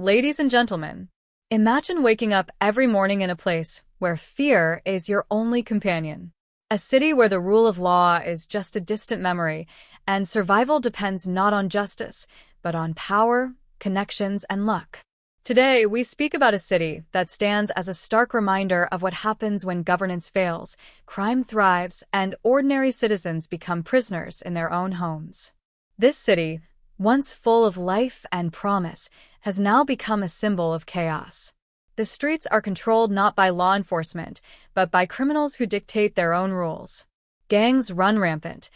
Ladies and gentlemen, imagine waking up every morning in a place where fear is your only companion. A city where the rule of law is just a distant memory, and survival depends not on justice, but on power, connections, and luck. Today, we speak about a city that stands as a stark reminder of what happens when governance fails, crime thrives, and ordinary citizens become prisoners in their own homes. This city, once full of life and promise, has now become a symbol of chaos. The streets are controlled not by law enforcement, but by criminals who dictate their own rules. Gangs run rampant.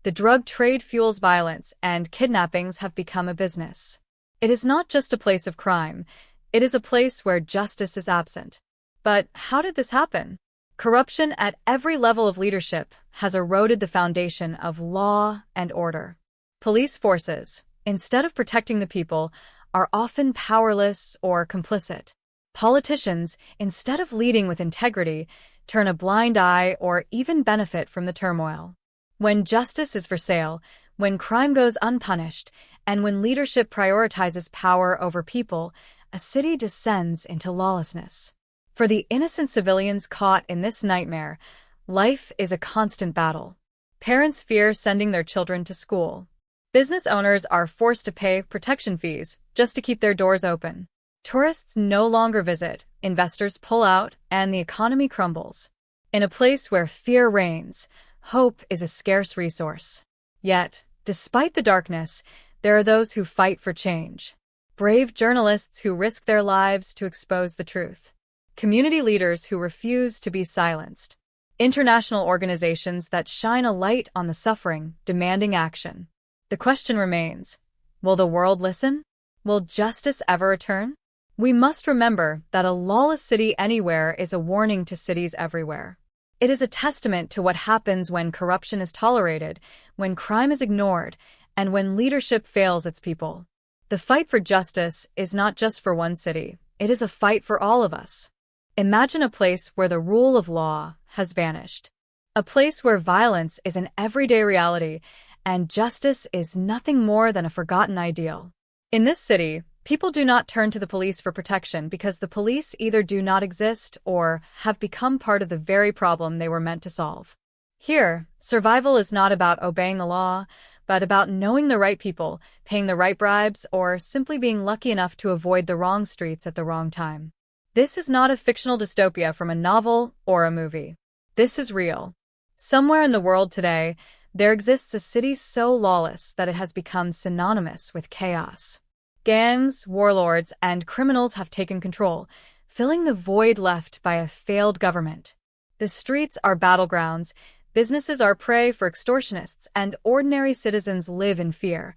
The drug trade fuels violence, and kidnappings have become a business. It is not just a place of crime. It is a place where justice is absent. But how did this happen? Corruption at every level of leadership has eroded the foundation of law and order. Police forces, instead of protecting the people, are often powerless or complicit. Politicians, instead of leading with integrity, turn a blind eye or even benefit from the turmoil. When justice is for sale, when crime goes unpunished, and when leadership prioritizes power over people, a city descends into lawlessness. For the innocent civilians caught in this nightmare, life is a constant battle. Parents fear sending their children to school. Business owners are forced to pay protection fees just to keep their doors open. Tourists no longer visit, investors pull out, and the economy crumbles. In a place where fear reigns, hope is a scarce resource. Yet, despite the darkness, there are those who fight for change. Brave journalists who risk their lives to expose the truth. Community leaders who refuse to be silenced. International organizations that shine a light on the suffering, demanding action. The question remains, will the world listen? Will justice ever return? We must remember that a lawless city anywhere is a warning to cities everywhere. It is a testament to what happens when corruption is tolerated, when crime is ignored, and when leadership fails its people. The fight for justice is not just for one city, it is a fight for all of us. Imagine a place where the rule of law has vanished. A place where violence is an everyday reality, and justice is nothing more than a forgotten ideal. In this city, people do not turn to the police for protection because the police either do not exist or have become part of the very problem they were meant to solve. Here, survival is not about obeying the law, but about knowing the right people, paying the right bribes, or simply being lucky enough to avoid the wrong streets at the wrong time. This is not a fictional dystopia from a novel or a movie. This is real. Somewhere in the world today, there exists a city so lawless that it has become synonymous with chaos. Gangs, warlords, and criminals have taken control, filling the void left by a failed government. The streets are battlegrounds, businesses are prey for extortionists, and ordinary citizens live in fear,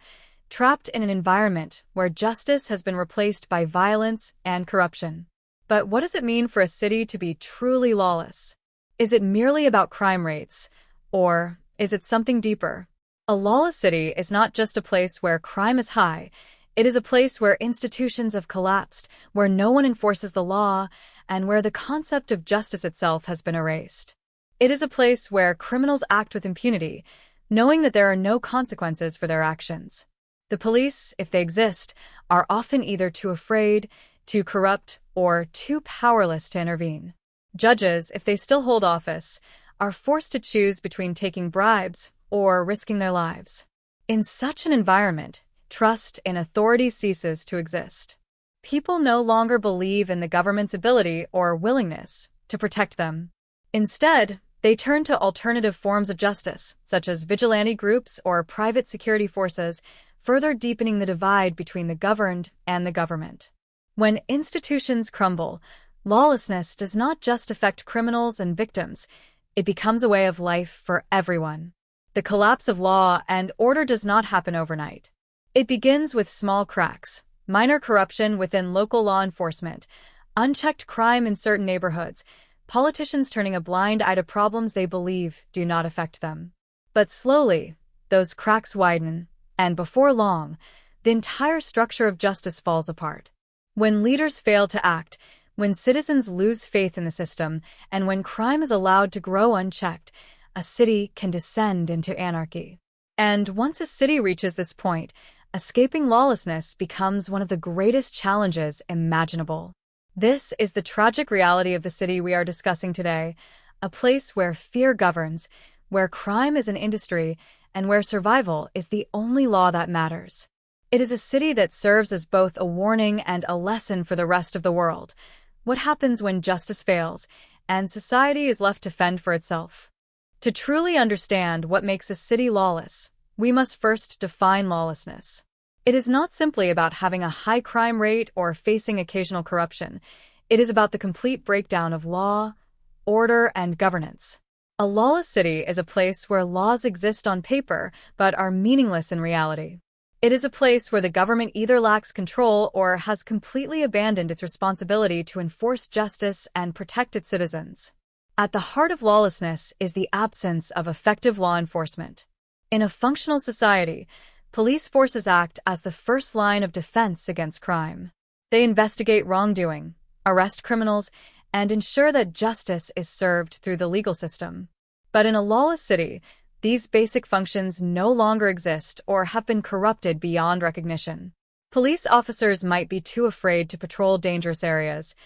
trapped in an environment where justice has been replaced by violence and corruption. But what does it mean for a city to be truly lawless? Is it merely about crime rates, or is it something deeper? A lawless city is not just a place where crime is high. It is a place where institutions have collapsed, where no one enforces the law, and where the concept of justice itself has been erased. It is a place where criminals act with impunity, knowing that there are no consequences for their actions. The police, if they exist, are often either too afraid, too corrupt, or too powerless to intervene. Judges, if they still hold office, are forced to choose between taking bribes or risking their lives. In such an environment, trust in authority ceases to exist. People no longer believe in the government's ability or willingness to protect them. Instead, they turn to alternative forms of justice, such as vigilante groups or private security forces, further deepening the divide between the governed and the government. When institutions crumble, lawlessness does not just affect criminals and victims, it becomes a way of life for everyone. The collapse of law and order does not happen overnight. It begins with small cracks, minor corruption within local law enforcement, unchecked crime in certain neighborhoods, politicians turning a blind eye to problems they believe do not affect them. But slowly, those cracks widen, and before long, the entire structure of justice falls apart. When leaders fail to act, when citizens lose faith in the system, and when crime is allowed to grow unchecked, a city can descend into anarchy. And once a city reaches this point, escaping lawlessness becomes one of the greatest challenges imaginable. This is the tragic reality of the city we are discussing today, a place where fear governs, where crime is an industry, and where survival is the only law that matters. It is a city that serves as both a warning and a lesson for the rest of the world. What happens when justice fails and society is left to fend for itself? To truly understand what makes a city lawless, we must first define lawlessness. It is not simply about having a high crime rate or facing occasional corruption. It is about the complete breakdown of law, order, and governance. A lawless city is a place where laws exist on paper but are meaningless in reality. It is a place where the government either lacks control or has completely abandoned its responsibility to enforce justice and protect its citizens. At the heart of lawlessness is the absence of effective law enforcement. In a functional society, police forces act as the first line of defense against crime. They investigate wrongdoing, arrest criminals, and ensure that justice is served through the legal system. But in a lawless city, these basic functions no longer exist or have been corrupted beyond recognition. Police officers might be too afraid to patrol dangerous areas,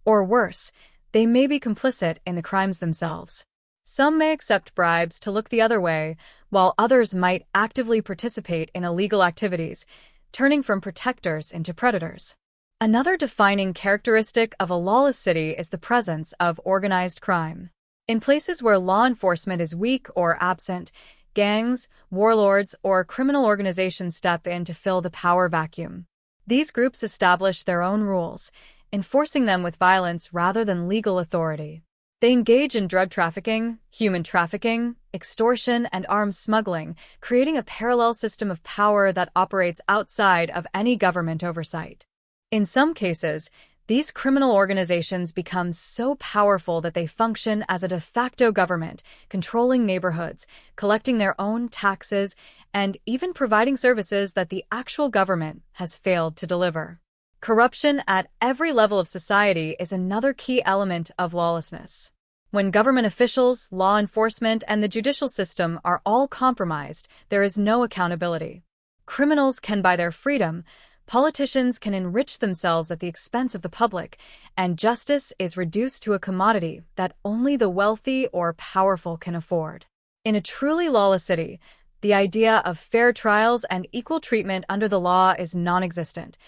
or worse, they may be complicit in the crimes themselves. Some may accept bribes to look the other way, while others might actively participate in illegal activities, turning from protectors into predators. Another defining characteristic of a lawless city is the presence of organized crime. In places where law enforcement is weak or absent, gangs, warlords, or criminal organizations step in to fill the power vacuum. These groups establish their own rules, enforcing them with violence rather than legal authority. They engage in drug trafficking, human trafficking, extortion, and arms smuggling, creating a parallel system of power that operates outside of any government oversight. In some cases, these criminal organizations become so powerful that they function as a de facto government, controlling neighborhoods, collecting their own taxes, and even providing services that the actual government has failed to deliver. Corruption at every level of society is another key element of lawlessness. When government officials, law enforcement, and the judicial system are all compromised, there is no accountability. Criminals can buy their freedom, politicians can enrich themselves at the expense of the public, and justice is reduced to a commodity that only the wealthy or powerful can afford. In a truly lawless city, the idea of fair trials and equal treatment under the law is non-existent.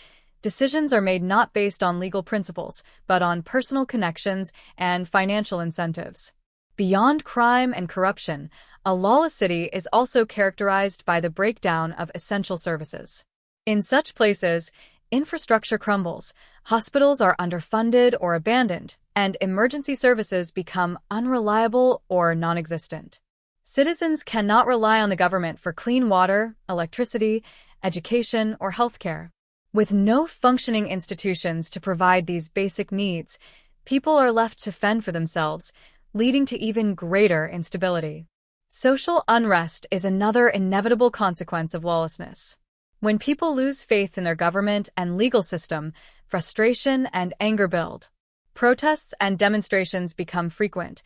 Decisions are made not based on legal principles, but on personal connections and financial incentives. Beyond crime and corruption, a lawless city is also characterized by the breakdown of essential services. In such places, infrastructure crumbles, hospitals are underfunded or abandoned, and emergency services become unreliable or non-existent. Citizens cannot rely on the government for clean water, electricity, education, or healthcare. With no functioning institutions to provide these basic needs, people are left to fend for themselves, leading to even greater instability. Social unrest is another inevitable consequence of lawlessness. When people lose faith in their government and legal system, frustration and anger build. Protests and demonstrations become frequent,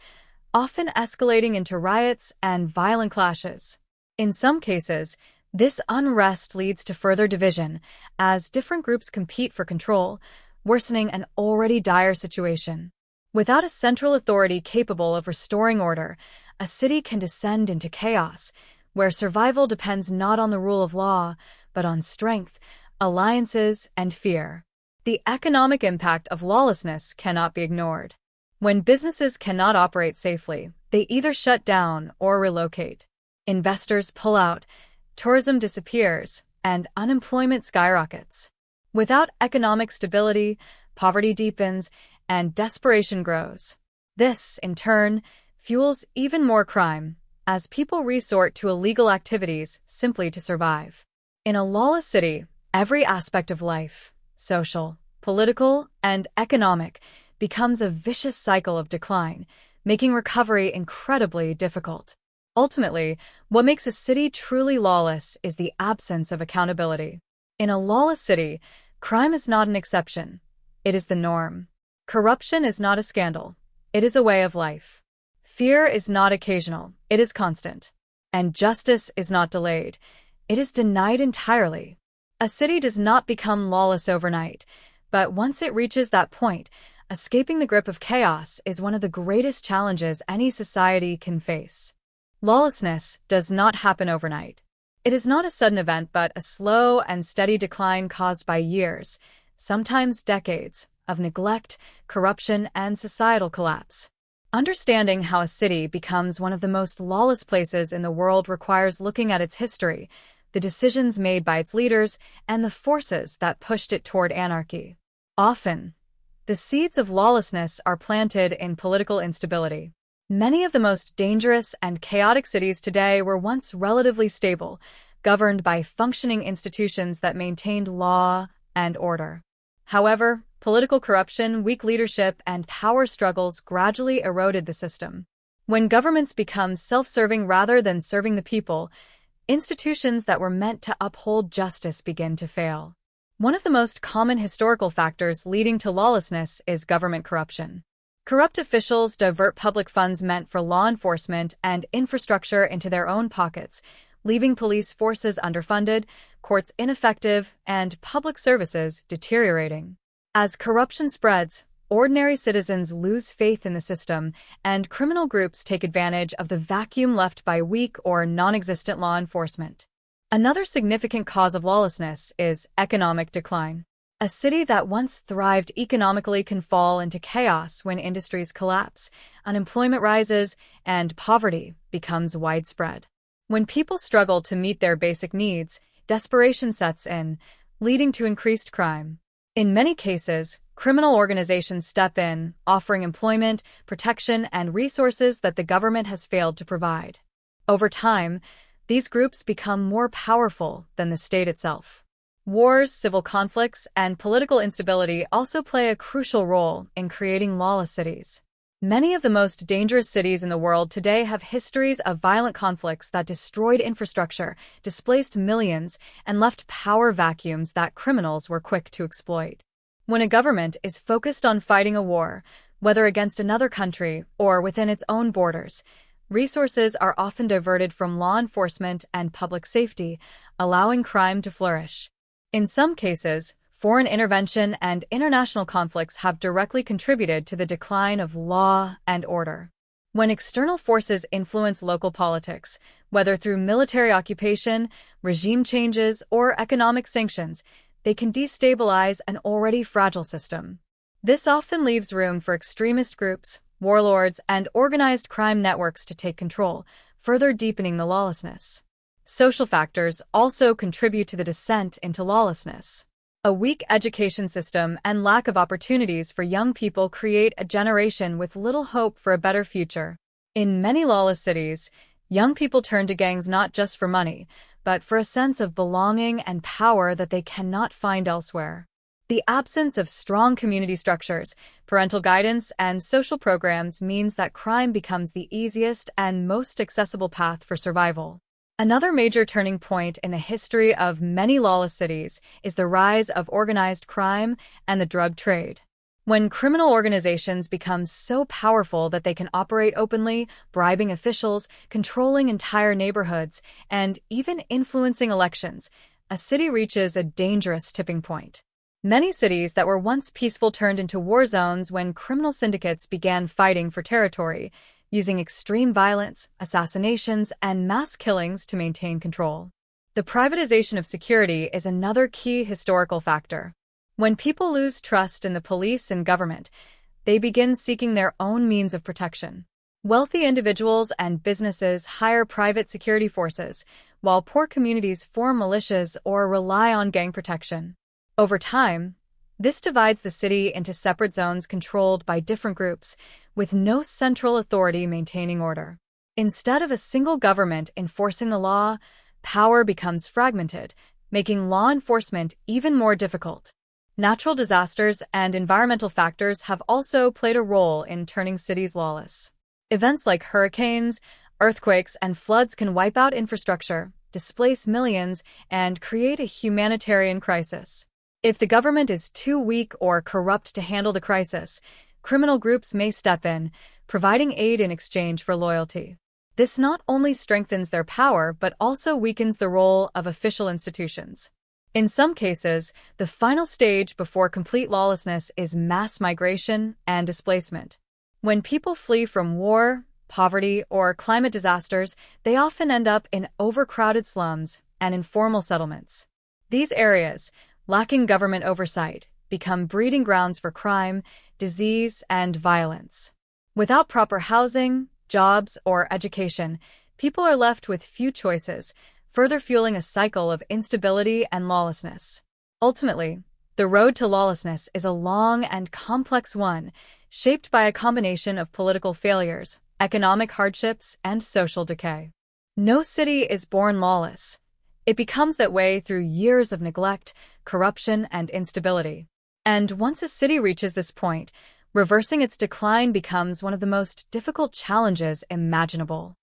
often escalating into riots and violent clashes. In some cases, this unrest leads to further division as different groups compete for control, worsening an already dire situation. Without a central authority capable of restoring order, a city can descend into chaos, where survival depends not on the rule of law, but on strength, alliances, and fear. The economic impact of lawlessness cannot be ignored. When businesses cannot operate safely, they either shut down or relocate. Investors pull out, tourism disappears, and unemployment skyrockets. Without economic stability, poverty deepens, and desperation grows. This, in turn, fuels even more crime, as people resort to illegal activities simply to survive. In a lawless city, every aspect of life, social, political, and economic, becomes a vicious cycle of decline, making recovery incredibly difficult. Ultimately, what makes a city truly lawless is the absence of accountability. In a lawless city, crime is not an exception, it is the norm. Corruption is not a scandal, it is a way of life. Fear is not occasional, it is constant. And justice is not delayed, it is denied entirely. A city does not become lawless overnight, but once it reaches that point, escaping the grip of chaos is one of the greatest challenges any society can face. Lawlessness does not happen overnight. It is not a sudden event but a slow and steady decline caused by years, sometimes decades, of neglect, corruption, and societal collapse. Understanding how a city becomes one of the most lawless places in the world requires looking at its history, the decisions made by its leaders, and the forces that pushed it toward anarchy. Often, the seeds of lawlessness are planted in political instability. Many of the most dangerous and chaotic cities today were once relatively stable, governed by functioning institutions that maintained law and order. However, political corruption, weak leadership, and power struggles gradually eroded the system. When governments become self-serving rather than serving the people, institutions that were meant to uphold justice begin to fail. One of the most common historical factors leading to lawlessness is government corruption. Corrupt officials divert public funds meant for law enforcement and infrastructure into their own pockets, leaving police forces underfunded, courts ineffective, and public services deteriorating. As corruption spreads, ordinary citizens lose faith in the system, and criminal groups take advantage of the vacuum left by weak or non-existent law enforcement. Another significant cause of lawlessness is economic decline. A city that once thrived economically can fall into chaos when industries collapse, unemployment rises, and poverty becomes widespread. When people struggle to meet their basic needs, desperation sets in, leading to increased crime. In many cases, criminal organizations step in, offering employment, protection, and resources that the government has failed to provide. Over time, these groups become more powerful than the state itself. Wars, civil conflicts, and political instability also play a crucial role in creating lawless cities. Many of the most dangerous cities in the world today have histories of violent conflicts that destroyed infrastructure, displaced millions, and left power vacuums that criminals were quick to exploit. When a government is focused on fighting a war, whether against another country or within its own borders, resources are often diverted from law enforcement and public safety, allowing crime to flourish. In some cases, foreign intervention and international conflicts have directly contributed to the decline of law and order. When external forces influence local politics, whether through military occupation, regime changes, or economic sanctions, they can destabilize an already fragile system. This often leaves room for extremist groups, warlords, and organized crime networks to take control, further deepening the lawlessness. Social factors also contribute to the descent into lawlessness. A weak education system and lack of opportunities for young people create a generation with little hope for a better future. In many lawless cities, young people turn to gangs not just for money, but for a sense of belonging and power that they cannot find elsewhere. The absence of strong community structures, parental guidance, and social programs means that crime becomes the easiest and most accessible path for survival. Another major turning point in the history of many lawless cities is the rise of organized crime and the drug trade. When criminal organizations become so powerful that they can operate openly, bribing officials, controlling entire neighborhoods, and even influencing elections, a city reaches a dangerous tipping point. Many cities that were once peaceful turned into war zones when criminal syndicates began fighting for territory, using extreme violence, assassinations, and mass killings to maintain control. The privatization of security is another key historical factor. When people lose trust in the police and government, they begin seeking their own means of protection. Wealthy individuals and businesses hire private security forces, while poor communities form militias or rely on gang protection. Over time, this divides the city into separate zones controlled by different groups, with no central authority maintaining order. Instead of a single government enforcing the law, power becomes fragmented, making law enforcement even more difficult. Natural disasters and environmental factors have also played a role in turning cities lawless. Events like hurricanes, earthquakes, and floods can wipe out infrastructure, displace millions, and create a humanitarian crisis. If the government is too weak or corrupt to handle the crisis, criminal groups may step in, providing aid in exchange for loyalty. This not only strengthens their power but also weakens the role of official institutions. In some cases, the final stage before complete lawlessness is mass migration and displacement. When people flee from war, poverty, or climate disasters, they often end up in overcrowded slums and informal settlements. These areas, lacking government oversight, become breeding grounds for crime, disease, and violence. Without proper housing, jobs, or education, people are left with few choices, further fueling a cycle of instability and lawlessness. Ultimately, the road to lawlessness is a long and complex one, shaped by a combination of political failures, economic hardships, and social decay. No city is born lawless. It becomes that way through years of neglect, corruption, and instability. And once a city reaches this point, reversing its decline becomes one of the most difficult challenges imaginable.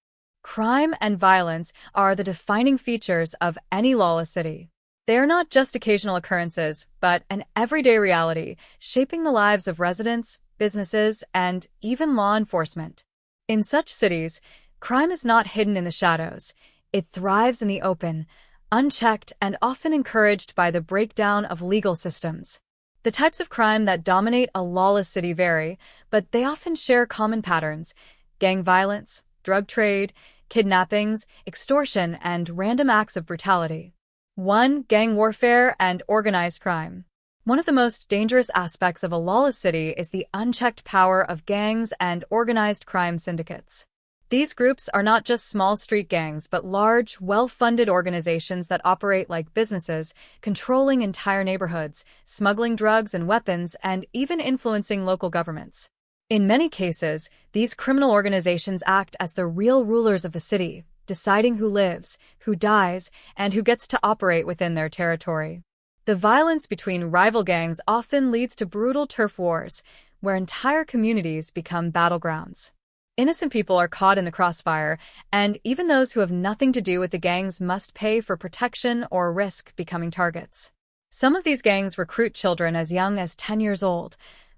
Crime and violence are the defining features of any lawless city. They are not just occasional occurrences, but an everyday reality, shaping the lives of residents, businesses, and even law enforcement. In such cities, crime is not hidden in the shadows. It thrives in the open, unchecked and often encouraged by the breakdown of legal systems. The types of crime that dominate a lawless city vary, but they often share common patterns: gang violence, drug trade, kidnappings, extortion, and random acts of brutality. 1. Gang warfare and organized crime. One of the most dangerous aspects of a lawless city is the unchecked power of gangs and organized crime syndicates. These groups are not just small street gangs, but large, well-funded organizations that operate like businesses, controlling entire neighborhoods, smuggling drugs and weapons, and even influencing local governments. In many cases, these criminal organizations act as the real rulers of the city, deciding who lives, who dies, and who gets to operate within their territory. The violence between rival gangs often leads to brutal turf wars, where entire communities become battlegrounds. Innocent people are caught in the crossfire, and even those who have nothing to do with the gangs must pay for protection or risk becoming targets. Some of these gangs recruit children as young as 10 years old,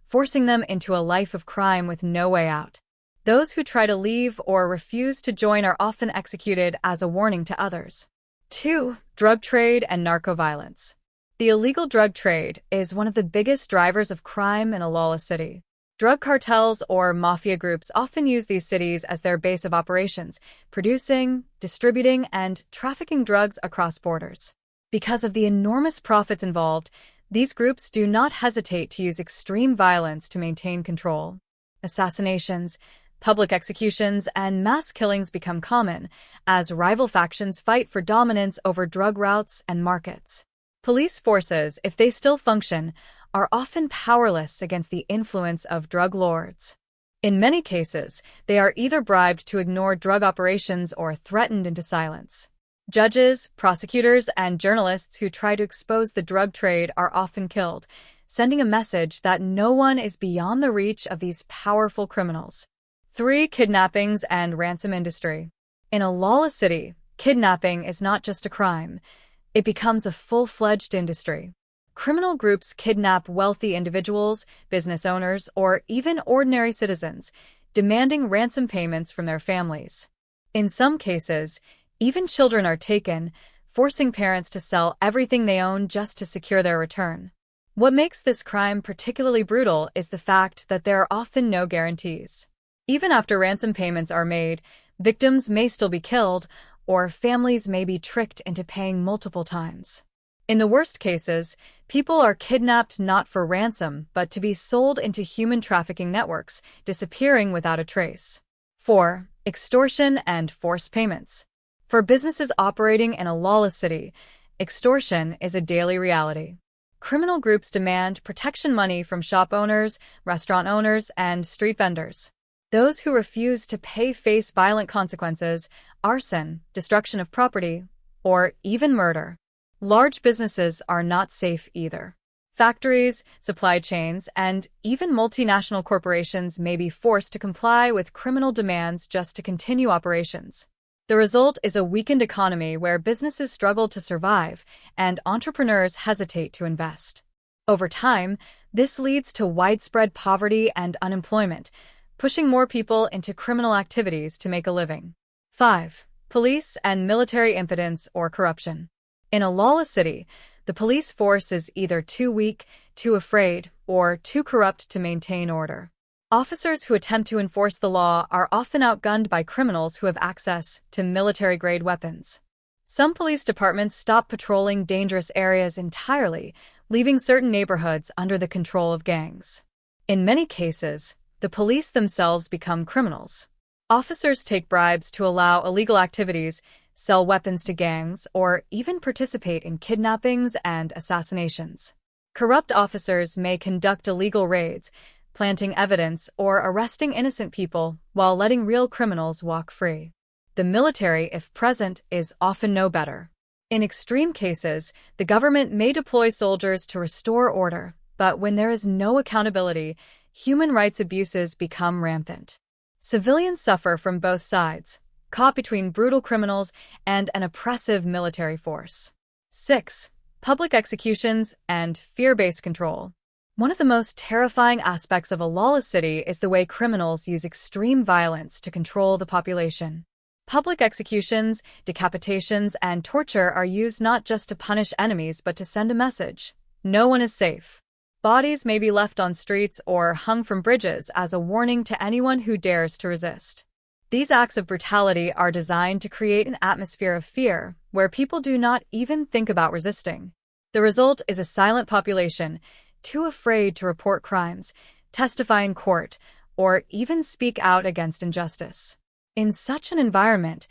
forcing them into a life of crime with no way out. Those who try to leave or refuse to join are often executed as a warning to others. 2. Drug trade and narco-violence. The illegal drug trade is one of the biggest drivers of crime in a lawless city. Drug cartels or mafia groups often use these cities as their base of operations, producing, distributing, and trafficking drugs across borders. Because of the enormous profits involved, these groups do not hesitate to use extreme violence to maintain control. Assassinations, public executions, and mass killings become common as rival factions fight for dominance over drug routes and markets. Police forces, if they still function, are often powerless against the influence of drug lords. In many cases, they are either bribed to ignore drug operations or threatened into silence. Judges, prosecutors, and journalists who try to expose the drug trade are often killed, sending a message that no one is beyond the reach of these powerful criminals. 3. Kidnappings and ransom industry. In a lawless city, kidnapping is not just a crime. It becomes a full-fledged industry. Criminal groups kidnap wealthy individuals, business owners, or even ordinary citizens, demanding ransom payments from their families. In some cases, even children are taken, forcing parents to sell everything they own just to secure their return. What makes this crime particularly brutal is the fact that there are often no guarantees. Even after ransom payments are made, victims may still be killed, or families may be tricked into paying multiple times. In the worst cases, people are kidnapped not for ransom, but to be sold into human trafficking networks, disappearing without a trace. 4. Extortion and forced payments. For businesses operating in a lawless city, extortion is a daily reality. Criminal groups demand protection money from shop owners, restaurant owners, and street vendors. Those who refuse to pay face violent consequences: arson, destruction of property, or even murder. Large businesses are not safe either. Factories, supply chains, and even multinational corporations may be forced to comply with criminal demands just to continue operations. The result is a weakened economy where businesses struggle to survive and entrepreneurs hesitate to invest. Over time, this leads to widespread poverty and unemployment, pushing more people into criminal activities to make a living. 5. Police and military impotence or corruption. In a lawless city, The police force is either too weak, too afraid, or too corrupt to maintain order. Officers who attempt to enforce the law are often outgunned by criminals who have access to military-grade weapons. Some police departments stop patrolling dangerous areas entirely, leaving certain neighborhoods under the control of gangs. In many cases, the police themselves become criminals. Officers take bribes to allow illegal activities, sell weapons to gangs, or even participate in kidnappings and assassinations. Corrupt officers may conduct illegal raids, planting evidence or arresting innocent people while letting real criminals walk free. The military, if present, is often no better. In extreme cases, the government may deploy soldiers to restore order, but when there is no accountability, human rights abuses become rampant. Civilians suffer from both sides, caught between brutal criminals and an oppressive military force. 6. Public executions and fear-based control. One of the most terrifying aspects of a lawless city is the way criminals use extreme violence to control the population. Public executions, decapitations, and torture are used not just to punish enemies but to send a message: no one is safe. Bodies may be left on streets or hung from bridges as a warning to anyone who dares to resist. These acts of brutality are designed to create an atmosphere of fear, where people do not even think about resisting. The result is a silent population, too afraid to report crimes, testify in court, or even speak out against injustice. In such an environment,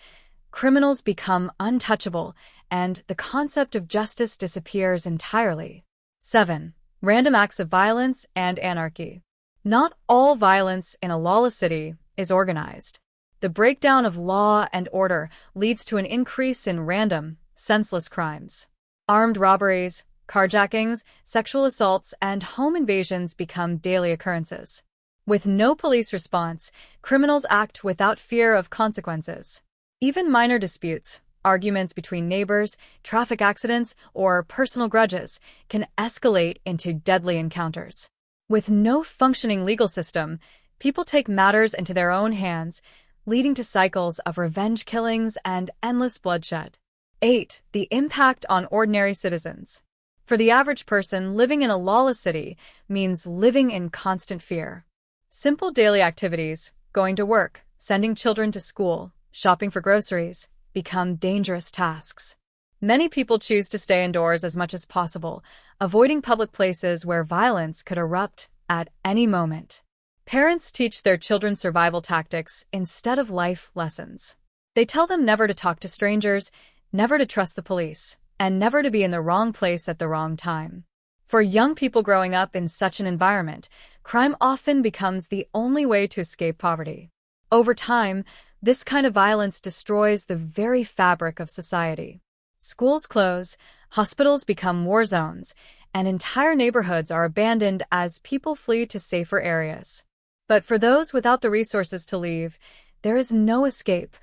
criminals become untouchable, and the concept of justice disappears entirely. 7. Random acts of violence and anarchy. Not all violence in a lawless city is organized. The breakdown of law and order leads to an increase in random, senseless crimes. Armed robberies, carjackings, sexual assaults, and home invasions become daily occurrences. With no police response, criminals act without fear of consequences. Even minor disputes, arguments between neighbors, traffic accidents, or personal grudges can escalate into deadly encounters. With no functioning legal system, people take matters into their own hands, leading to cycles of revenge killings and endless bloodshed. 8. The impact on ordinary citizens. For the average person, living in a lawless city means living in constant fear. Simple daily activities, going to work, sending children to school, shopping for groceries, become dangerous tasks. Many people choose to stay indoors as much as possible, avoiding public places where violence could erupt at any moment. Parents teach their children survival tactics instead of life lessons. They tell them never to talk to strangers, never to trust the police, and never to be in the wrong place at the wrong time. For young people growing up in such an environment, crime often becomes the only way to escape poverty. Over time, this kind of violence destroys the very fabric of society. Schools close, hospitals become war zones, and entire neighborhoods are abandoned as people flee to safer areas. But for those without the resources to leave, there is no escape,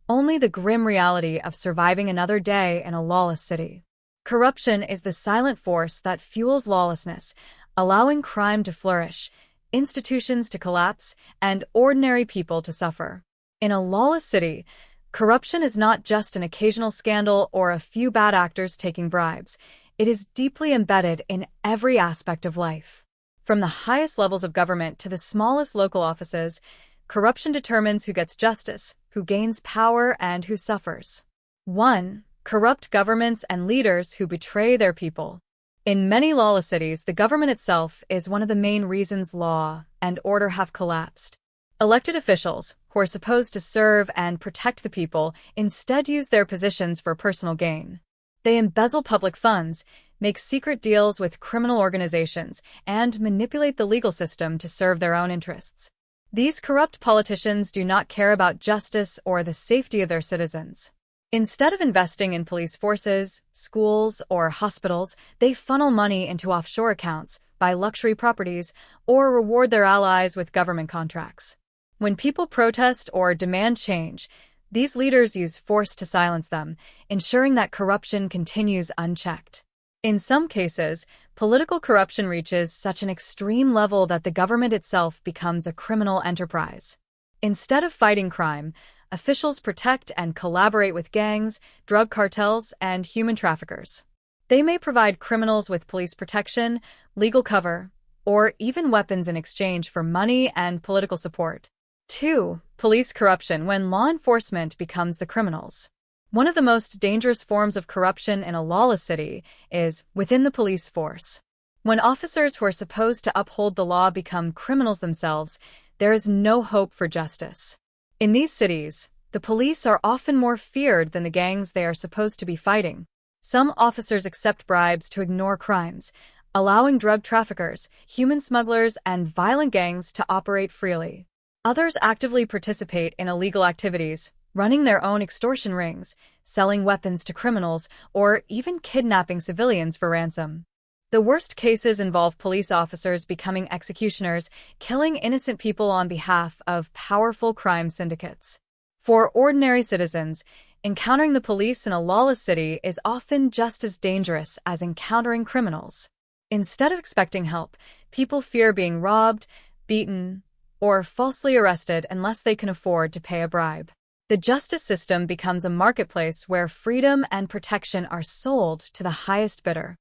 only the grim reality of surviving another day in a lawless city. Corruption is the silent force that fuels lawlessness, allowing crime to flourish, institutions to collapse, and ordinary people to suffer. In a lawless city, corruption is not just an occasional scandal or a few bad actors taking bribes. It is deeply embedded in every aspect of life. From the highest levels of government to the smallest local offices, corruption determines who gets justice, who gains power, and who suffers. 1. Corrupt governments and leaders who betray their people. In many lawless cities, the government itself is one of the main reasons law and order have collapsed. Elected officials, who are supposed to serve and protect the people, instead use their positions for personal gain. They embezzle public funds, make secret deals with criminal organizations, and manipulate the legal system to serve their own interests. These corrupt politicians do not care about justice or the safety of their citizens. Instead of investing in police forces, schools, or hospitals, they funnel money into offshore accounts, buy luxury properties, or reward their allies with government contracts. When people protest or demand change, these leaders use force to silence them, ensuring that corruption continues unchecked. In some cases, political corruption reaches such an extreme level that the government itself becomes a criminal enterprise. Instead of fighting crime, officials protect and collaborate with gangs, drug cartels, and human traffickers. They may provide criminals with police protection, legal cover, or even weapons in exchange for money and political support. 2. Police corruption, when law enforcement becomes the criminals. One of the most dangerous forms of corruption in a lawless city is within the police force. When officers who are supposed to uphold the law become criminals themselves, there is no hope for justice. In these cities, the police are often more feared than the gangs they are supposed to be fighting. Some officers accept bribes to ignore crimes, allowing drug traffickers, human smugglers, and violent gangs to operate freely. Others actively participate in illegal activities, running their own extortion rings, selling weapons to criminals, or even kidnapping civilians for ransom. The worst cases involve police officers becoming executioners, killing innocent people on behalf of powerful crime syndicates. For ordinary citizens, encountering the police in a lawless city is often just as dangerous as encountering criminals. Instead of expecting help, people fear being robbed, beaten, or falsely arrested unless they can afford to pay a bribe. The justice system becomes a marketplace where freedom and protection are sold to the highest bidder.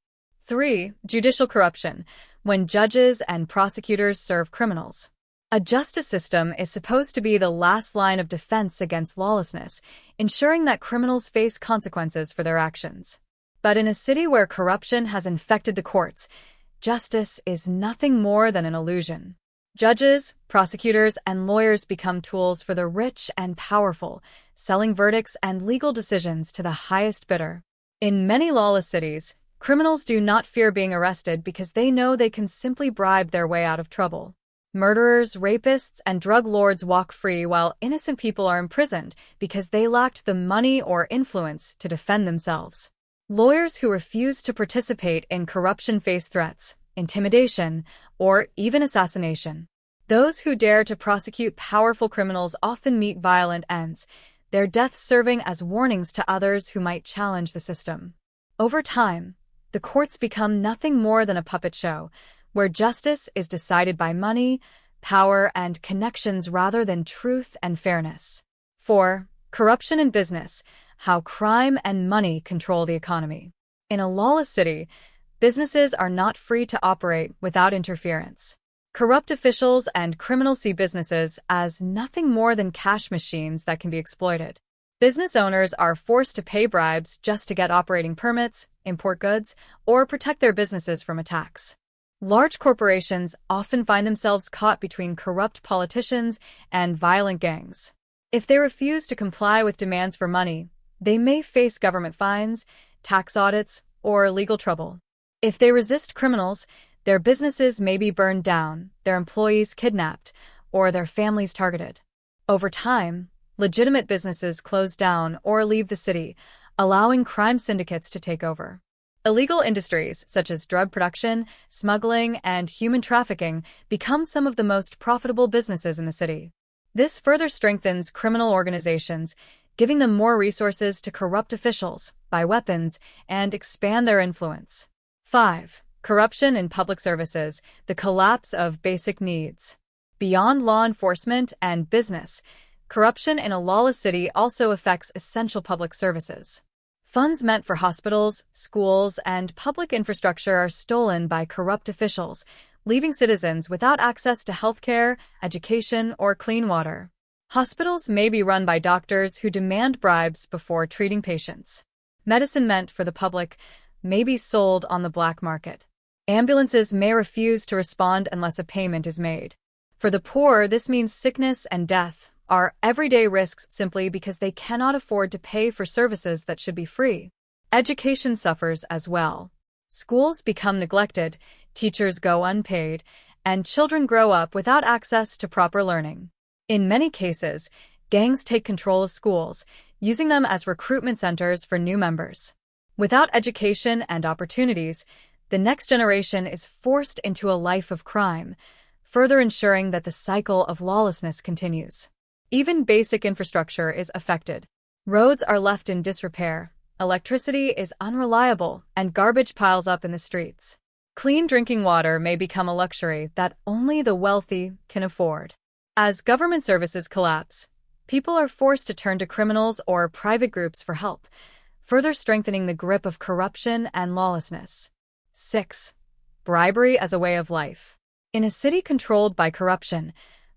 3. Judicial corruption, when judges and prosecutors serve criminals. A justice system is supposed to be the last line of defense against lawlessness, ensuring that criminals face consequences for their actions. But in a city where corruption has infected the courts, justice is nothing more than an illusion. Judges, prosecutors, and lawyers become tools for the rich and powerful, selling verdicts and legal decisions to the highest bidder. In many lawless cities, criminals do not fear being arrested because they know they can simply bribe their way out of trouble. Murderers, rapists, and drug lords walk free while innocent people are imprisoned because they lacked the money or influence to defend themselves. Lawyers who refuse to participate in corruption face threats, intimidation, or even assassination. Those who dare to prosecute powerful criminals often meet violent ends, their deaths serving as warnings to others who might challenge the system. Over time, the courts become nothing more than a puppet show, where justice is decided by money, power, and connections rather than truth and fairness. 4. Corruption in business, how crime and money control the economy. In a lawless city, businesses are not free to operate without interference. Corrupt officials and criminals see businesses as nothing more than cash machines that can be exploited. Business owners are forced to pay bribes just to get operating permits, import goods, or protect their businesses from attacks. Large corporations often find themselves caught between corrupt politicians and violent gangs. If they refuse to comply with demands for money, they may face government fines, tax audits, or legal trouble. If they resist criminals, their businesses may be burned down, their employees kidnapped, or their families targeted. Over time, legitimate businesses close down or leave the city, allowing crime syndicates to take over. Illegal industries such as drug production, smuggling, and human trafficking become some of the most profitable businesses in the city. This further strengthens criminal organizations, giving them more resources to corrupt officials, buy weapons, and expand their influence. 5. Corruption in public services, the collapse of basic needs. Beyond law enforcement and business, corruption in a lawless city also affects essential public services. Funds meant for hospitals, schools, and public infrastructure are stolen by corrupt officials, leaving citizens without access to healthcare, education, or clean water. Hospitals may be run by doctors who demand bribes before treating patients. Medicine meant for the public may be sold on the black market. Ambulances may refuse to respond unless a payment is made. For the poor, this means sickness and death are everyday risks simply because they cannot afford to pay for services that should be free. Education suffers as well. Schools become neglected, teachers go unpaid, and children grow up without access to proper learning. In many cases, gangs take control of schools, using them as recruitment centers for new members. Without education and opportunities, the next generation is forced into a life of crime, further ensuring that the cycle of lawlessness continues. Even basic infrastructure is affected. Roads are left in disrepair, electricity is unreliable, and garbage piles up in the streets. Clean drinking water may become a luxury that only the wealthy can afford. As government services collapse, people are forced to turn to criminals or private groups for help, further strengthening the grip of corruption and lawlessness. 6. Bribery as a way of life. In a city controlled by corruption,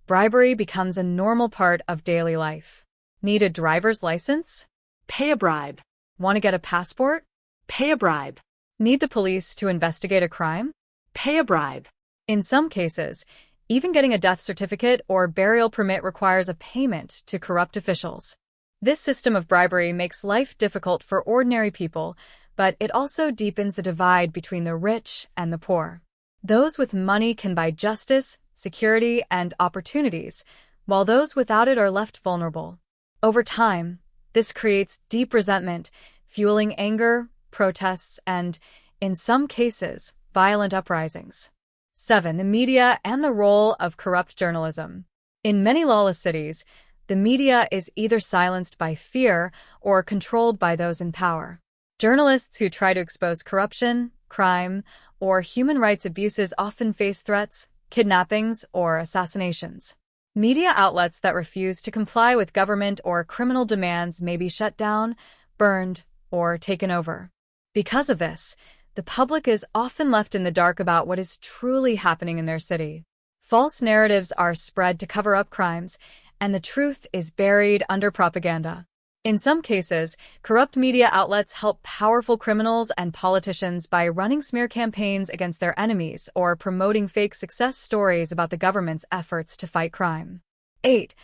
bribery becomes a normal part of daily life. Need a driver's license? Pay a bribe. Want to get a passport? Pay a bribe. Need the police to investigate a crime? Pay a bribe. In some cases, even getting a death certificate or burial permit requires a payment to corrupt officials. This system of bribery makes life difficult for ordinary people, but it also deepens the divide between the rich and the poor. Those with money can buy justice, security, and opportunities, while those without it are left vulnerable. Over time, this creates deep resentment, fueling anger, protests, and, in some cases, violent uprisings. 7. The media and the role of corrupt journalism. In many lawless cities, the media is either silenced by fear or controlled by those in power. Journalists who try to expose corruption, crime, or human rights abuses often face threats, kidnappings, or assassinations. Media outlets that refuse to comply with government or criminal demands may be shut down, burned, or taken over. Because of this, the public is often left in the dark about what is truly happening in their city. False narratives are spread to cover up crimes, and the truth is buried under propaganda. In some cases, corrupt media outlets help powerful criminals and politicians by running smear campaigns against their enemies or promoting fake success stories about the government's efforts to fight crime. 8.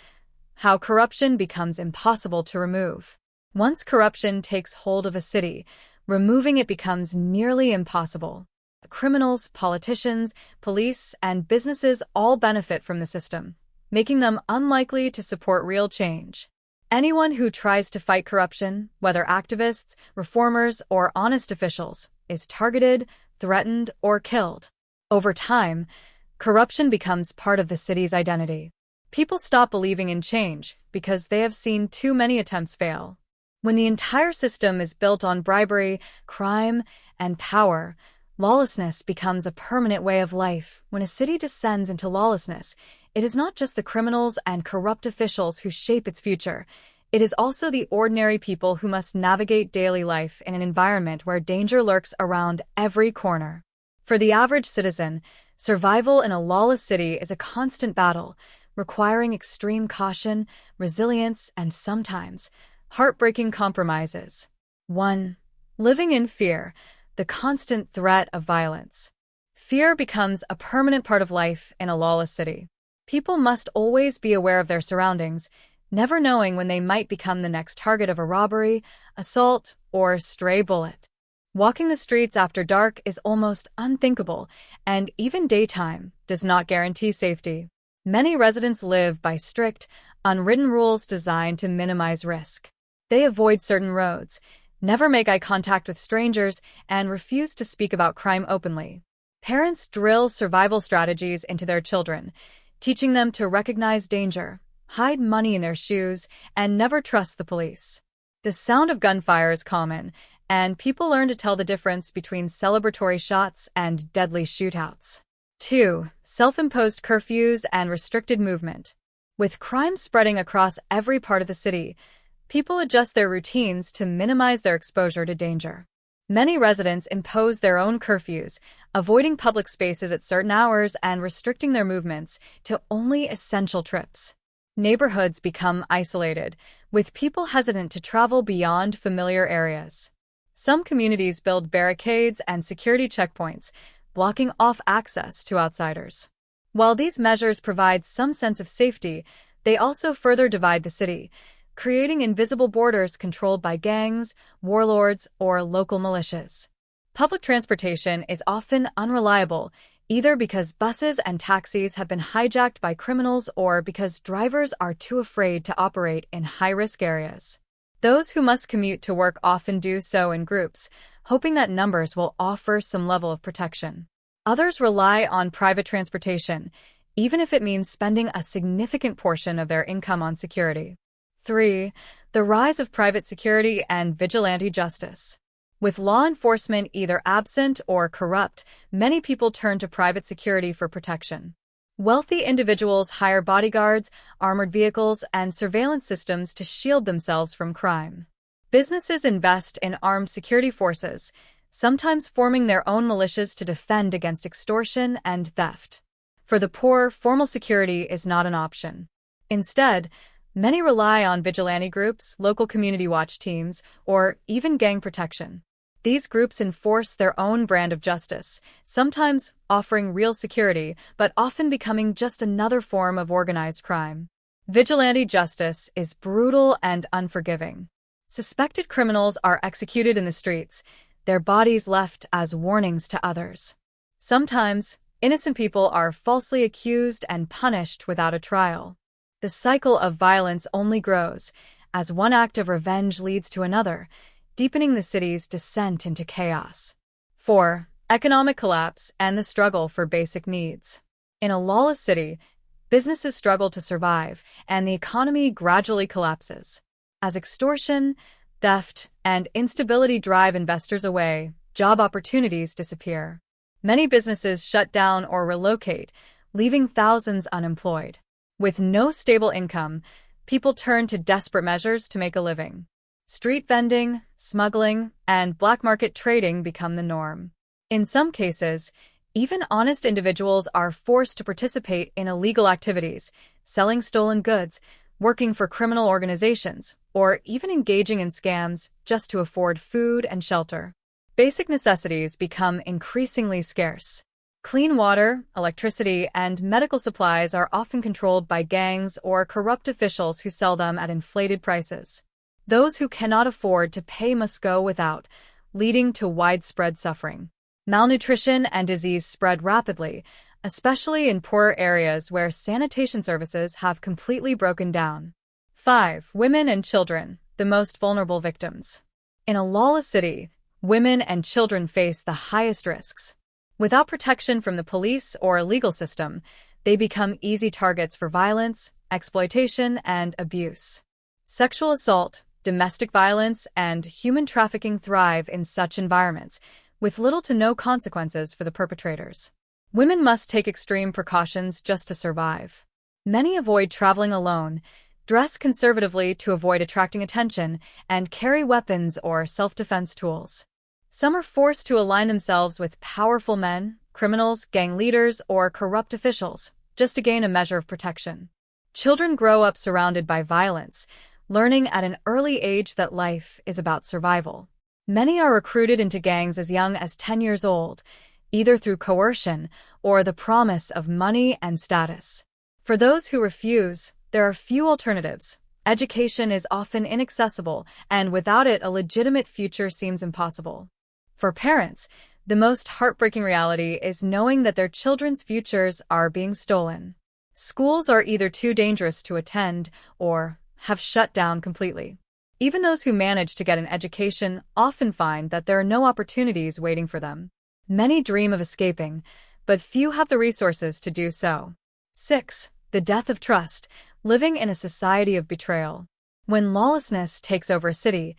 How corruption becomes impossible to remove. Once corruption takes hold of a city, removing it becomes nearly impossible. Criminals, politicians, police, and businesses all benefit from the system, making them unlikely to support real change. Anyone who tries to fight corruption, whether activists, reformers, or honest officials, is targeted, threatened, or killed. Over time, corruption becomes part of the city's identity. People stop believing in change because they have seen too many attempts fail. When the entire system is built on bribery, crime, and power, lawlessness becomes a permanent way of life. When a city descends into lawlessness, it is not just the criminals and corrupt officials who shape its future. It is also the ordinary people who must navigate daily life in an environment where danger lurks around every corner. For the average citizen, survival in a lawless city is a constant battle, requiring extreme caution, resilience, and sometimes heartbreaking compromises. 1. Living in fear, the constant threat of violence. Fear becomes a permanent part of life in a lawless city. People must always be aware of their surroundings, never knowing when they might become the next target of a robbery, assault, or stray bullet. Walking the streets after dark is almost unthinkable, and even daytime does not guarantee safety. Many residents live by strict, unwritten rules designed to minimize risk. They avoid certain roads, never make eye contact with strangers, and refuse to speak about crime openly. Parents drill survival strategies into their children, teaching them to recognize danger, hide money in their shoes, and never trust the police. The sound of gunfire is common, and people learn to tell the difference between celebratory shots and deadly shootouts. 2. Self-imposed curfews and restricted movement. With crime spreading across every part of the city, people adjust their routines to minimize their exposure to danger. Many residents impose their own curfews, avoiding public spaces at certain hours and restricting their movements to only essential trips. Neighborhoods become isolated, with people hesitant to travel beyond familiar areas. Some communities build barricades and security checkpoints, blocking off access to outsiders. While these measures provide some sense of safety, they also further divide the city, creating invisible borders controlled by gangs, warlords, or local militias. Public transportation is often unreliable, either because buses and taxis have been hijacked by criminals or because drivers are too afraid to operate in high-risk areas. Those who must commute to work often do so in groups, hoping that numbers will offer some level of protection. Others rely on private transportation, even if it means spending a significant portion of their income on security. 3. The rise of private security and vigilante justice. With law enforcement either absent or corrupt, many people turn to private security for protection. Wealthy individuals hire bodyguards, armored vehicles, and surveillance systems to shield themselves from crime. Businesses invest in armed security forces, sometimes forming their own militias to defend against extortion and theft. For the poor, formal security is not an option. Instead, many rely on vigilante groups, local community watch teams, or even gang protection. These groups enforce their own brand of justice, sometimes offering real security, but often becoming just another form of organized crime. Vigilante justice is brutal and unforgiving. Suspected criminals are executed in the streets, their bodies left as warnings to others. Sometimes, innocent people are falsely accused and punished without a trial. The cycle of violence only grows, as one act of revenge leads to another, deepening the city's descent into chaos. 4. Economic collapse and the struggle for basic needs. In a lawless city, businesses struggle to survive, and the economy gradually collapses. As extortion, theft, and instability drive investors away, job opportunities disappear. Many businesses shut down or relocate, leaving thousands unemployed. With no stable income, people turn to desperate measures to make a living. Street vending, smuggling, and black market trading become the norm. In some cases, even honest individuals are forced to participate in illegal activities, selling stolen goods, working for criminal organizations, or even engaging in scams just to afford food and shelter. Basic necessities become increasingly scarce. Clean water, electricity, and medical supplies are often controlled by gangs or corrupt officials who sell them at inflated prices. Those who cannot afford to pay must go without, leading to widespread suffering. Malnutrition and disease spread rapidly, especially in poorer areas where sanitation services have completely broken down. 5. Women and children, the most vulnerable victims. In a lawless city, women and children face the highest risks. Without protection from the police or legal system, they become easy targets for violence, exploitation, and abuse. Sexual assault, domestic violence, and human trafficking thrive in such environments, with little to no consequences for the perpetrators. Women must take extreme precautions just to survive. Many avoid traveling alone, dress conservatively to avoid attracting attention, and carry weapons or self-defense tools. Some are forced to align themselves with powerful men, criminals, gang leaders, or corrupt officials, just to gain a measure of protection. Children grow up surrounded by violence, learning at an early age that life is about survival. Many are recruited into gangs as young as 10 years old, either through coercion or the promise of money and status. For those who refuse, there are few alternatives. Education is often inaccessible, and without it, a legitimate future seems impossible. For parents, the most heartbreaking reality is knowing that their children's futures are being stolen. Schools are either too dangerous to attend or have shut down completely. Even those who manage to get an education often find that there are no opportunities waiting for them. Many dream of escaping, but few have the resources to do so. 6. The death of trust, living in a society of betrayal. When lawlessness takes over a city,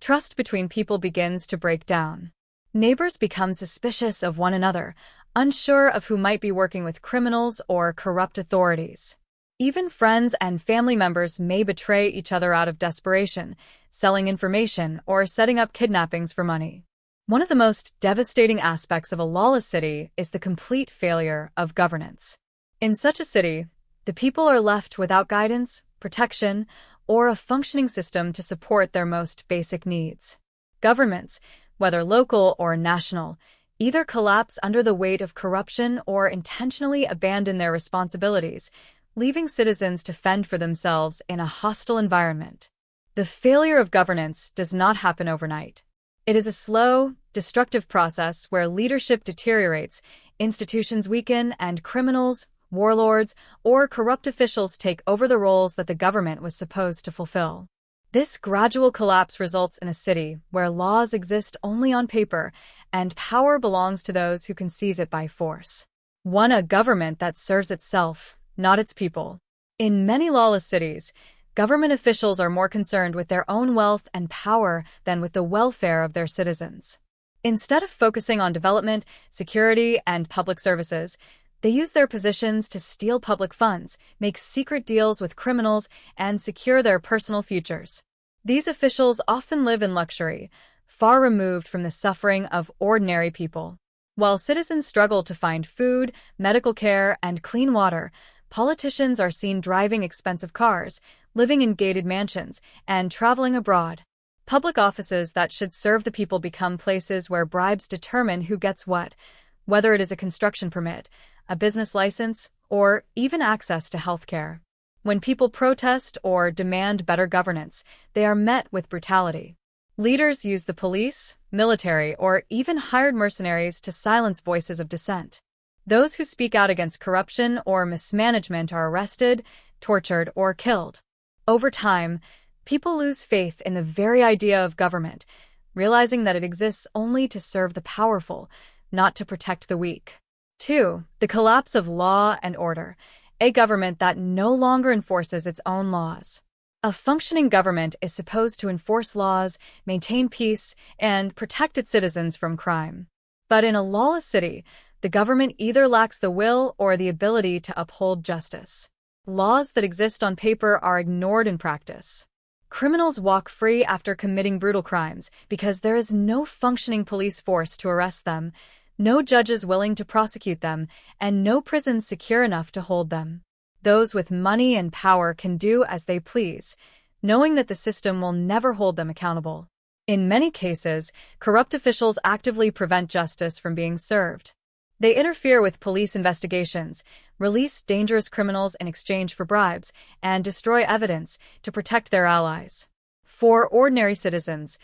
trust between people begins to break down. Neighbors become suspicious of one another, unsure of who might be working with criminals or corrupt authorities. Even friends and family members may betray each other out of desperation, selling information or setting up kidnappings for money. One of the most devastating aspects of a lawless city is the complete failure of governance. In such a city, the people are left without guidance, protection, or a functioning system to support their most basic needs. Governments, whether local or national, either collapse under the weight of corruption or intentionally abandon their responsibilities, leaving citizens to fend for themselves in a hostile environment. The failure of governance does not happen overnight. It is a slow, destructive process where leadership deteriorates, institutions weaken, and criminals, warlords, or corrupt officials take over the roles that the government was supposed to fulfill. This gradual collapse results in a city where laws exist only on paper and power belongs to those who can seize it by force. A government that serves itself, not its people. In many lawless cities, government officials are more concerned with their own wealth and power than with the welfare of their citizens. Instead of focusing on development, security, and public services, they use their positions to steal public funds, make secret deals with criminals, and secure their personal futures. These officials often live in luxury, far removed from the suffering of ordinary people. While citizens struggle to find food, medical care, and clean water, politicians are seen driving expensive cars, living in gated mansions, and traveling abroad. Public offices that should serve the people become places where bribes determine who gets what, whether it is a construction permit, a business license, or even access to health care. When people protest or demand better governance, they are met with brutality. Leaders use the police, military, or even hired mercenaries to silence voices of dissent. Those who speak out against corruption or mismanagement are arrested, tortured, or killed. Over time, people lose faith in the very idea of government, realizing that it exists only to serve the powerful, not to protect the weak. 2. The collapse of law and order, a government that no longer enforces its own laws. A functioning government is supposed to enforce laws, maintain peace, and protect its citizens from crime. But in a lawless city, the government either lacks the will or the ability to uphold justice. Laws that exist on paper are ignored in practice. Criminals walk free after committing brutal crimes because there is no functioning police force to arrest them, no judges willing to prosecute them, and no prisons secure enough to hold them. Those with money and power can do as they please, knowing that the system will never hold them accountable. In many cases, corrupt officials actively prevent justice from being served. They interfere with police investigations, release dangerous criminals in exchange for bribes, and destroy evidence to protect their allies. For ordinary citizens,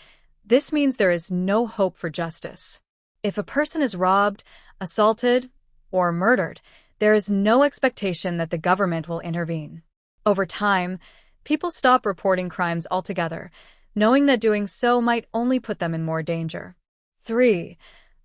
this means there is no hope for justice. If a person is robbed, assaulted, or murdered, there is no expectation that the government will intervene. Over time, people stop reporting crimes altogether, knowing that doing so might only put them in more danger. 3.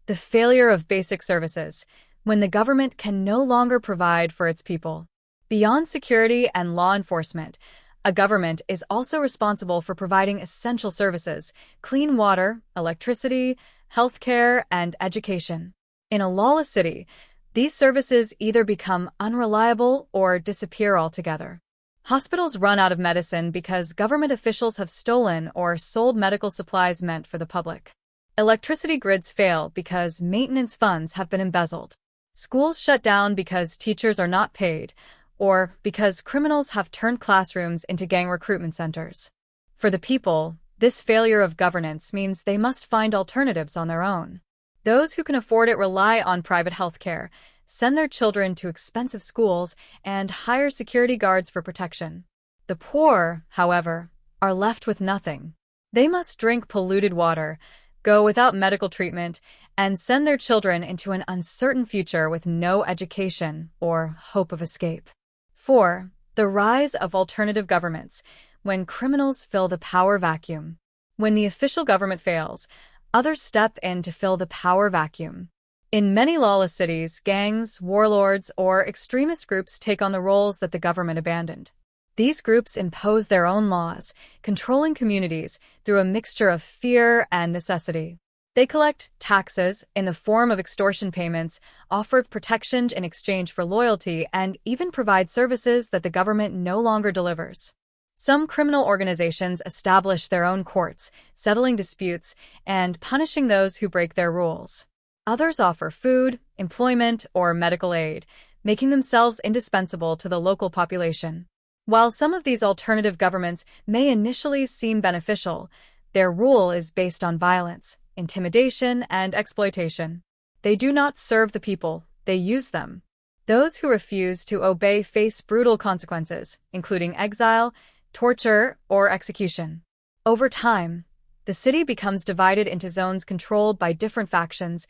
The failure of basic services, when the government can no longer provide for its people. Beyond security and law enforcement, a government is also responsible for providing essential services, clean water, electricity, healthcare, and education. In a lawless city, these services either become unreliable or disappear altogether. Hospitals run out of medicine because government officials have stolen or sold medical supplies meant for the public. Electricity grids fail because maintenance funds have been embezzled. Schools shut down because teachers are not paid, or because criminals have turned classrooms into gang recruitment centers. For the people, this failure of governance means they must find alternatives on their own. Those who can afford it rely on private health care, send their children to expensive schools, and hire security guards for protection. The poor, however, are left with nothing. They must drink polluted water, go without medical treatment, and send their children into an uncertain future with no education or hope of escape. 4. The rise of alternative governments, when criminals fill the power vacuum. When the official government fails, others step in to fill the power vacuum. In many lawless cities, gangs, warlords, or extremist groups take on the roles that the government abandoned. These groups impose their own laws, controlling communities through a mixture of fear and necessity. They collect taxes in the form of extortion payments, offer protection in exchange for loyalty, and even provide services that the government no longer delivers. Some criminal organizations establish their own courts, settling disputes and punishing those who break their rules. Others offer food, employment, or medical aid, making themselves indispensable to the local population. While some of these alternative governments may initially seem beneficial, their rule is based on violence, intimidation, and exploitation. They do not serve the people, they use them. Those who refuse to obey face brutal consequences, including exile, torture, or execution. Over time, the city becomes divided into zones controlled by different factions,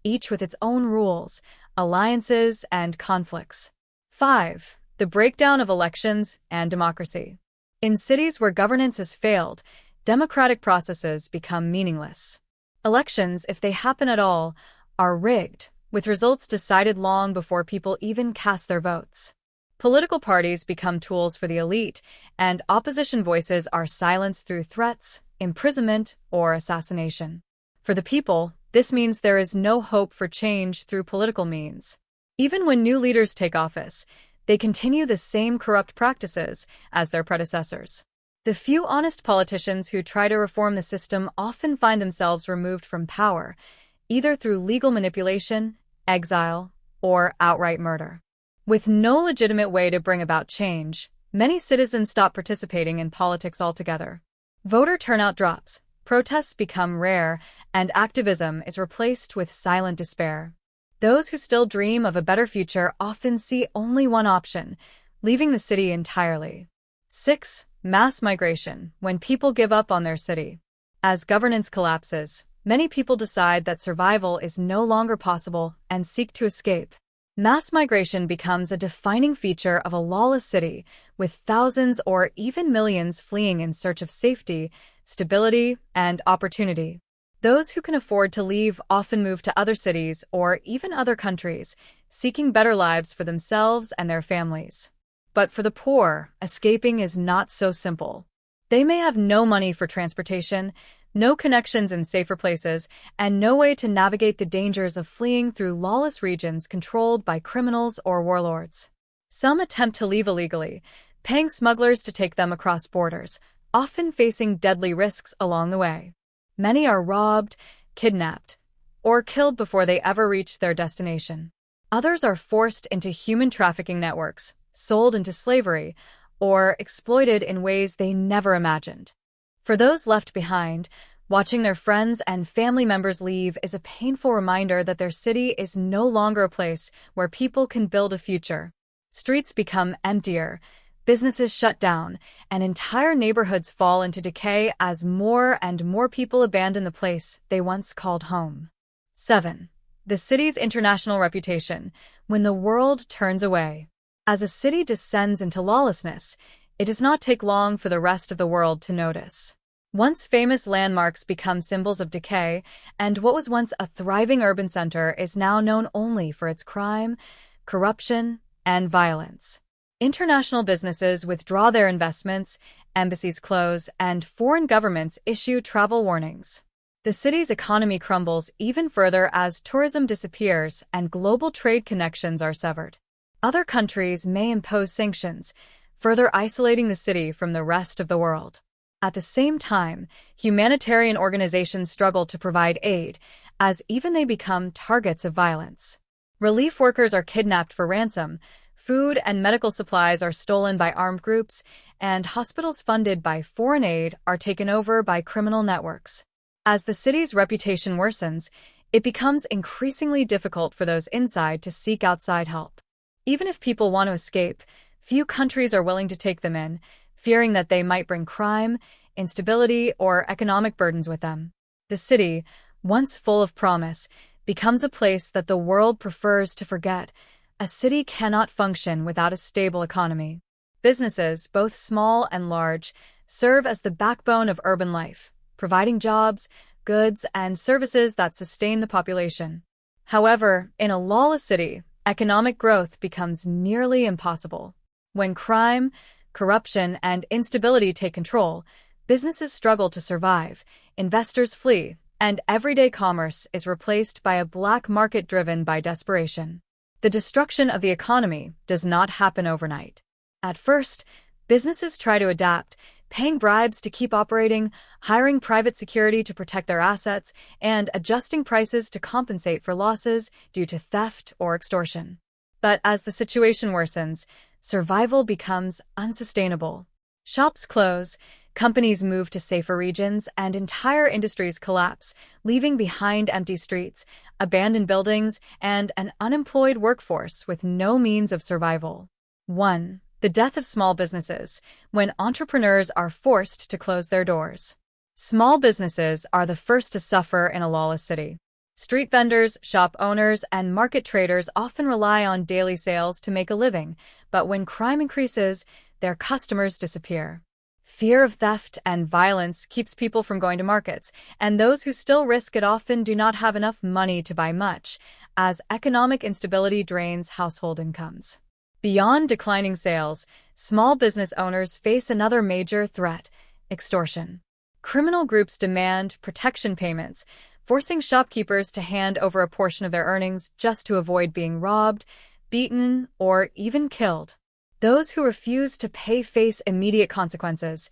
each with its own rules, alliances, and conflicts. 5. The breakdown of elections and democracy. In cities where governance has failed, democratic processes become meaningless. Elections, if they happen at all, are rigged, with results decided long before people even cast their votes. Political parties become tools for the elite, and opposition voices are silenced through threats, imprisonment, or assassination. For the people, this means there is no hope for change through political means. Even when new leaders take office, they continue the same corrupt practices as their predecessors. The few honest politicians who try to reform the system often find themselves removed from power, either through legal manipulation, exile, or outright murder. With no legitimate way to bring about change, many citizens stop participating in politics altogether. Voter turnout drops, protests become rare, and activism is replaced with silent despair. Those who still dream of a better future often see only one option: leaving the city entirely. 6. Mass migration, when people give up on their city. As governance collapses, many people decide that survival is no longer possible and seek to escape. Mass migration becomes a defining feature of a lawless city, with thousands or even millions fleeing in search of safety, stability, and opportunity. Those who can afford to leave often move to other cities or even other countries, seeking better lives for themselves and their families. But for the poor, escaping is not so simple. They may have no money for transportation, no connections in safer places, and no way to navigate the dangers of fleeing through lawless regions controlled by criminals or warlords. Some attempt to leave illegally, paying smugglers to take them across borders, often facing deadly risks along the way. Many are robbed, kidnapped, or killed before they ever reach their destination. Others are forced into human trafficking networks, sold into slavery, or exploited in ways they never imagined. For those left behind, watching their friends and family members leave is a painful reminder that their city is no longer a place where people can build a future. Streets become emptier, businesses shut down, and entire neighborhoods fall into decay as more and more people abandon the place they once called home. 7. The city's international reputation, when the world turns away. As a city descends into lawlessness, it does not take long for the rest of the world to notice. Once famous landmarks become symbols of decay, and what was once a thriving urban center is now known only for its crime, corruption, and violence. International businesses withdraw their investments, embassies close, and foreign governments issue travel warnings. The city's economy crumbles even further as tourism disappears and global trade connections are severed. Other countries may impose sanctions, further isolating the city from the rest of the world. At the same time, humanitarian organizations struggle to provide aid, as even they become targets of violence. Relief workers are kidnapped for ransom, food and medical supplies are stolen by armed groups, and hospitals funded by foreign aid are taken over by criminal networks. As the city's reputation worsens, it becomes increasingly difficult for those inside to seek outside help. Even if people want to escape, few countries are willing to take them in, fearing that they might bring crime, instability, or economic burdens with them. The city, once full of promise, becomes a place that the world prefers to forget. A city cannot function without a stable economy. Businesses, both small and large, serve as the backbone of urban life, providing jobs, goods, and services that sustain the population. However, in a lawless city, economic growth becomes nearly impossible. When crime, corruption, and instability take control, businesses struggle to survive, investors flee, and everyday commerce is replaced by a black market driven by desperation. The destruction of the economy does not happen overnight. At first, businesses try to adapt, paying bribes to keep operating, hiring private security to protect their assets, and adjusting prices to compensate for losses due to theft or extortion. But as the situation worsens, survival becomes unsustainable. Shops close, companies move to safer regions, and entire industries collapse, leaving behind empty streets, abandoned buildings, and an unemployed workforce with no means of survival. 1. The death of small businesses, when entrepreneurs are forced to close their doors. Small businesses are the first to suffer in a lawless city. Street vendors, shop owners, and market traders often rely on daily sales to make a living, but when crime increases, their customers disappear. Fear of theft and violence keeps people from going to markets, and those who still risk it often do not have enough money to buy much, as economic instability drains household incomes. Beyond declining sales, small business owners face another major threat: extortion. Criminal groups demand protection payments, forcing shopkeepers to hand over a portion of their earnings just to avoid being robbed, beaten, or even killed. Those who refuse to pay face immediate consequences.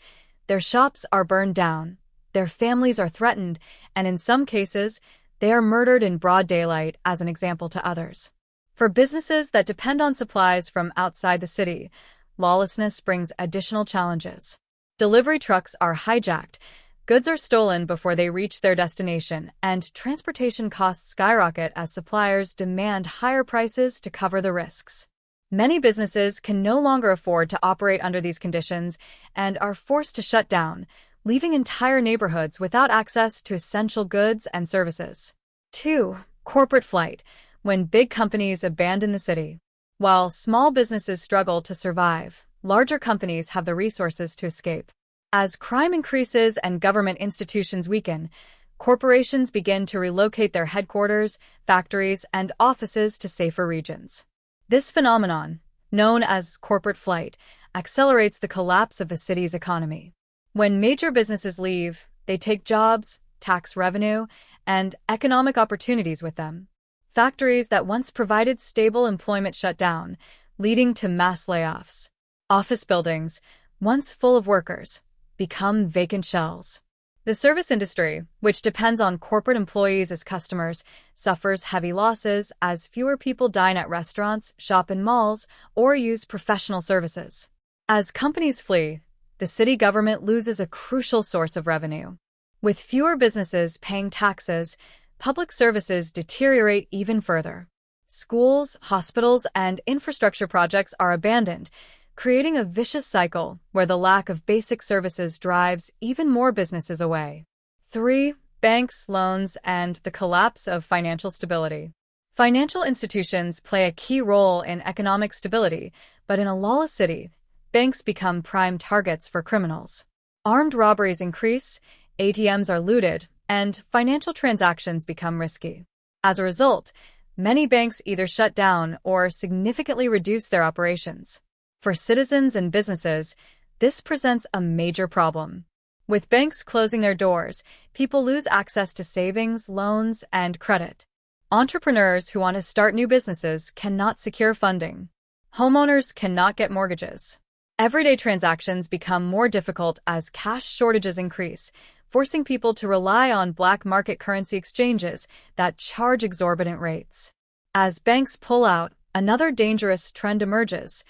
Their shops are burned down, their families are threatened, and in some cases, they are murdered in broad daylight as an example to others. For businesses that depend on supplies from outside the city, lawlessness brings additional challenges. Delivery trucks are hijacked, goods are stolen before they reach their destination, and transportation costs skyrocket as suppliers demand higher prices to cover the risks. Many businesses can no longer afford to operate under these conditions and are forced to shut down, leaving entire neighborhoods without access to essential goods and services. 2. Corporate flight, when big companies abandon the city. While small businesses struggle to survive, larger companies have the resources to escape. As crime increases and government institutions weaken, corporations begin to relocate their headquarters, factories, and offices to safer regions. This phenomenon, known as corporate flight, accelerates the collapse of the city's economy. When major businesses leave, they take jobs, tax revenue, and economic opportunities with them. Factories that once provided stable employment shut down, leading to mass layoffs. Office buildings, once full of workers, become vacant shells. The service industry, which depends on corporate employees as customers, suffers heavy losses as fewer people dine at restaurants, shop in malls, or use professional services. As companies flee, the city government loses a crucial source of revenue. With fewer businesses paying taxes, public services deteriorate even further. Schools, hospitals, and infrastructure projects are abandoned, creating a vicious cycle where the lack of basic services drives even more businesses away. 3. Banks, loans, and the collapse of financial stability. Financial institutions play a key role in economic stability, but in a lawless city, banks become prime targets for criminals. Armed robberies increase, ATMs are looted, and financial transactions become risky. As a result, many banks either shut down or significantly reduce their operations. For citizens and businesses, this presents a major problem. With banks closing their doors, people lose access to savings, loans, and credit. Entrepreneurs who want to start new businesses cannot secure funding. Homeowners cannot get mortgages. Everyday transactions become more difficult as cash shortages increase, forcing people to rely on black market currency exchanges that charge exorbitant rates. As banks pull out, another dangerous trend emerges: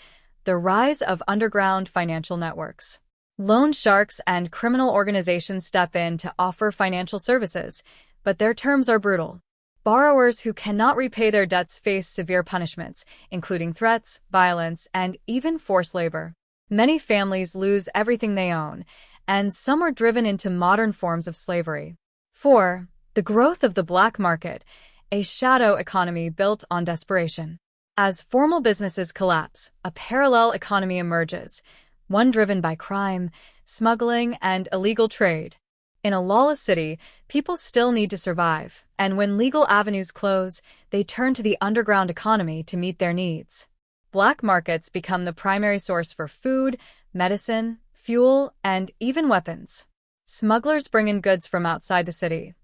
the rise of underground financial networks. Loan sharks and criminal organizations step in to offer financial services, but their terms are brutal. Borrowers who cannot repay their debts face severe punishments, including threats, violence, and even forced labor. Many families lose everything they own, and some are driven into modern forms of slavery. 4. The growth of the black market, a shadow economy built on desperation. As formal businesses collapse, a parallel economy emerges, one driven by crime, smuggling, and illegal trade. In a lawless city, people still need to survive, and when legal avenues close, they turn to the underground economy to meet their needs. Black markets become the primary source for food, medicine, fuel, and even weapons. Smugglers bring in goods from outside the city,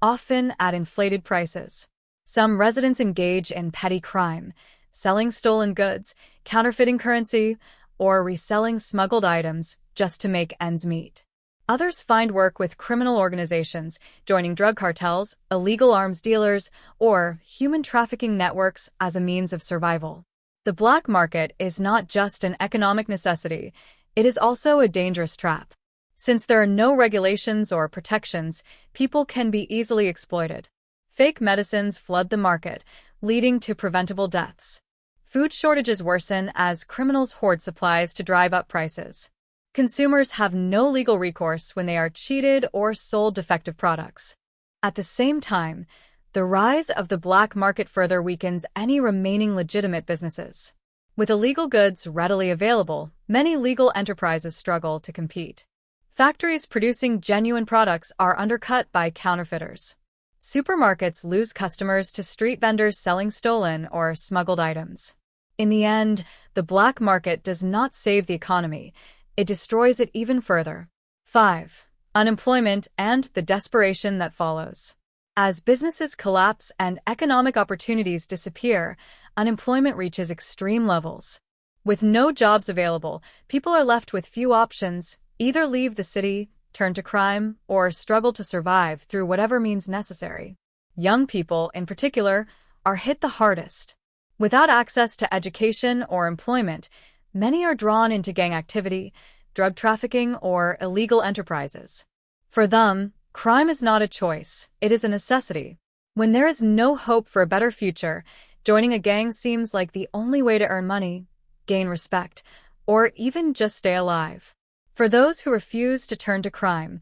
often at inflated prices. Some residents engage in petty crime, selling stolen goods, counterfeiting currency, or reselling smuggled items just to make ends meet. Others find work with criminal organizations, joining drug cartels, illegal arms dealers, or human trafficking networks as a means of survival. The black market is not just an economic necessity, it is also a dangerous trap. Since there are no regulations or protections, people can be easily exploited. Fake medicines flood the market, leading to preventable deaths. Food shortages worsen as criminals hoard supplies to drive up prices. Consumers have no legal recourse when they are cheated or sold defective products. At the same time, the rise of the black market further weakens any remaining legitimate businesses. With illegal goods readily available, many legal enterprises struggle to compete. Factories producing genuine products are undercut by counterfeiters. Supermarkets lose customers to street vendors selling stolen or smuggled items. In the end, the black market does not save the economy, it destroys it even further. 5. Unemployment and the desperation that follows. As businesses collapse and economic opportunities disappear, unemployment reaches extreme levels. With no jobs available, people are left with few options, either leave the city, turn to crime, or struggle to survive through whatever means necessary. Young people, in particular, are hit the hardest. Without access to education or employment, many are drawn into gang activity, drug trafficking, or illegal enterprises. For them, crime is not a choice, it is a necessity. When there is no hope for a better future, joining a gang seems like the only way to earn money, gain respect, or even just stay alive. For those who refuse to turn to crime,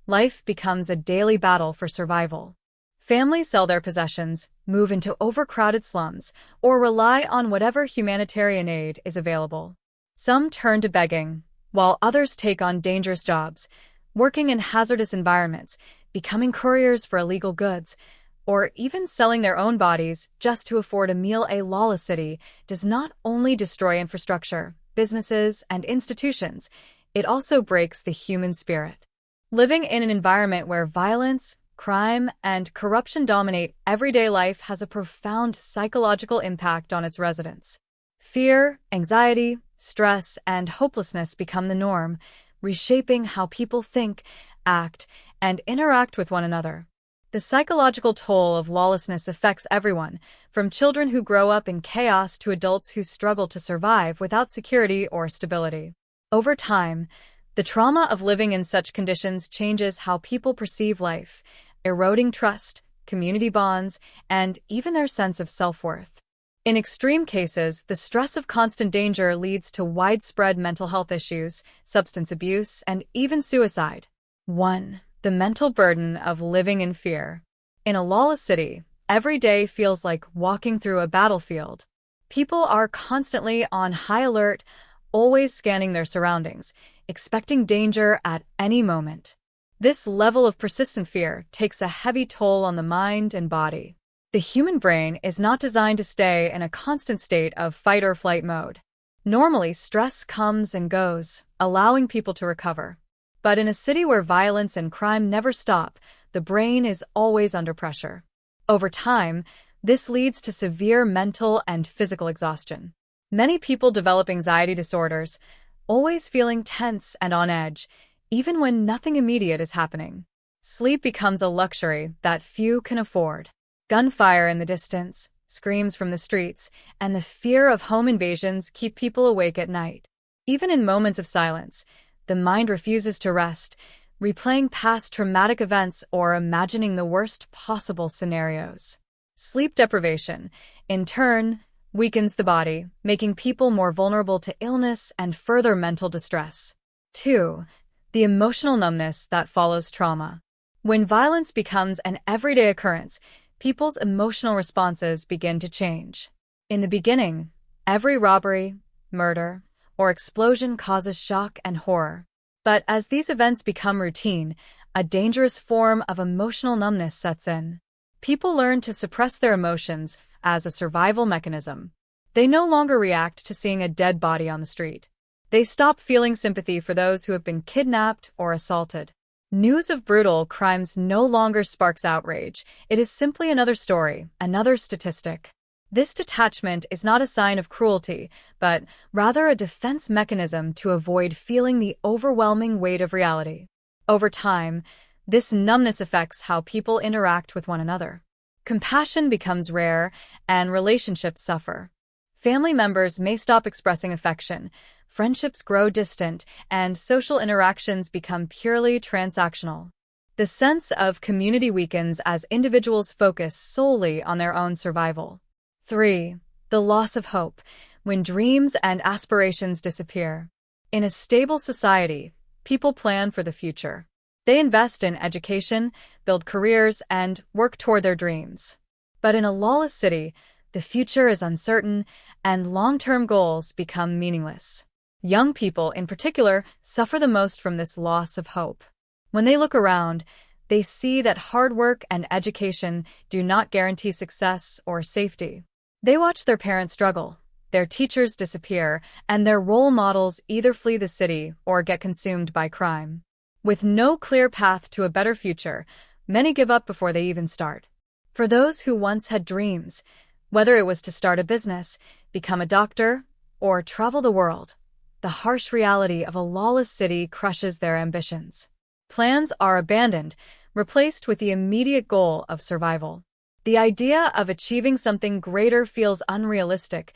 life becomes a daily battle for survival. Families sell their possessions, move into overcrowded slums, or rely on whatever humanitarian aid is available. Some turn to begging, while others take on dangerous jobs, working in hazardous environments, becoming couriers for illegal goods, or even selling their own bodies just to afford a meal. A lawless city does not only destroy infrastructure, businesses, and institutions, it also breaks the human spirit. Living in an environment where violence, crime, and corruption dominate everyday life has a profound psychological impact on its residents. Fear, anxiety, stress, and hopelessness become the norm, reshaping how people think, act, and interact with one another. The psychological toll of lawlessness affects everyone, from children who grow up in chaos to adults who struggle to survive without security or stability. Over time, the trauma of living in such conditions changes how people perceive life, eroding trust, community bonds, and even their sense of self-worth. In extreme cases, the stress of constant danger leads to widespread mental health issues, substance abuse, and even suicide. 1. The mental burden of living in fear. In a lawless city, every day feels like walking through a battlefield. People are constantly on high alert, always scanning their surroundings, expecting danger at any moment. This level of persistent fear takes a heavy toll on the mind and body. The human brain is not designed to stay in a constant state of fight or flight mode. Normally, stress comes and goes, allowing people to recover. But in a city where violence and crime never stop, the brain is always under pressure. Over time, this leads to severe mental and physical exhaustion. Many people develop anxiety disorders, always feeling tense and on edge, even when nothing immediate is happening. Sleep becomes a luxury that few can afford. Gunfire in the distance, screams from the streets, and the fear of home invasions keep people awake at night. Even in moments of silence, the mind refuses to rest, replaying past traumatic events or imagining the worst possible scenarios. Sleep deprivation, in turn, weakens the body, making people more vulnerable to illness and further mental distress. 2. The emotional numbness that follows trauma. When violence becomes an everyday occurrence, people's emotional responses begin to change. In the beginning, every robbery, murder, or explosion causes shock and horror. But as these events become routine, a dangerous form of emotional numbness sets in. People learn to suppress their emotions as a survival mechanism. They no longer react to seeing a dead body on the street. They stop feeling sympathy for those who have been kidnapped or assaulted. News of brutal crimes no longer sparks outrage. It is simply another story, another statistic. This detachment is not a sign of cruelty, but rather a defense mechanism to avoid feeling the overwhelming weight of reality. Over time, this numbness affects how people interact with one another. Compassion becomes rare, and relationships suffer. Family members may stop expressing affection, friendships grow distant, and social interactions become purely transactional. The sense of community weakens as individuals focus solely on their own survival. 3. The loss of hope, when dreams and aspirations disappear. In a stable society, people plan for the future. They invest in education, build careers, and work toward their dreams. But in a lawless city, the future is uncertain, and long-term goals become meaningless. Young people, in particular, suffer the most from this loss of hope. When they look around, they see that hard work and education do not guarantee success or safety. They watch their parents struggle, their teachers disappear, and their role models either flee the city or get consumed by crime. With no clear path to a better future, many give up before they even start. For those who once had dreams, whether it was to start a business, become a doctor, or travel the world, the harsh reality of a lawless city crushes their ambitions. Plans are abandoned, replaced with the immediate goal of survival. The idea of achieving something greater feels unrealistic,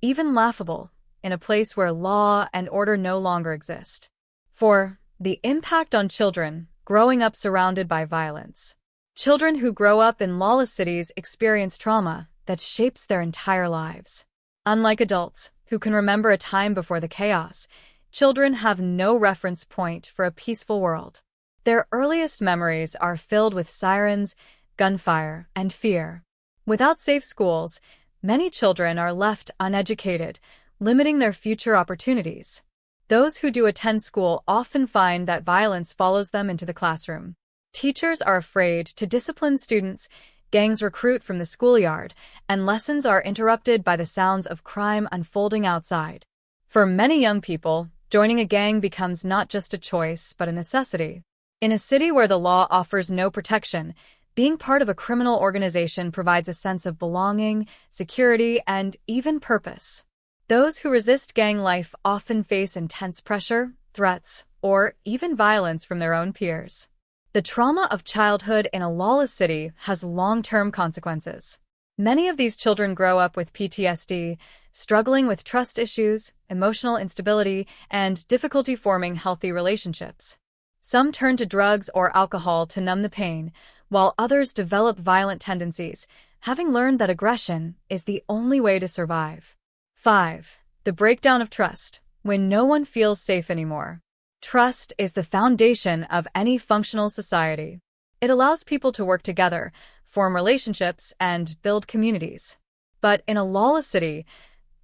even laughable, in a place where law and order no longer exist. 4. The impact on children, growing up surrounded by violence. Children who grow up in lawless cities experience trauma that shapes their entire lives. Unlike adults, who can remember a time before the chaos, children have no reference point for a peaceful world. Their earliest memories are filled with sirens, gunfire, and fear. Without safe schools, many children are left uneducated, limiting their future opportunities. Those who do attend school often find that violence follows them into the classroom. Teachers are afraid to discipline students, gangs recruit from the schoolyard, and lessons are interrupted by the sounds of crime unfolding outside. For many young people, joining a gang becomes not just a choice but a necessity. In a city where the law offers no protection, being part of a criminal organization provides a sense of belonging, security, and even purpose. Those who resist gang life often face intense pressure, threats, or even violence from their own peers. The trauma of childhood in a lawless city has long-term consequences. Many of these children grow up with PTSD, struggling with trust issues, emotional instability, and difficulty forming healthy relationships. Some turn to drugs or alcohol to numb the pain, while others develop violent tendencies, having learned that aggression is the only way to survive. 5. The breakdown of trust, when no one feels safe anymore. Trust is the foundation of any functional society. It allows people to work together, form relationships, and build communities. But in a lawless city,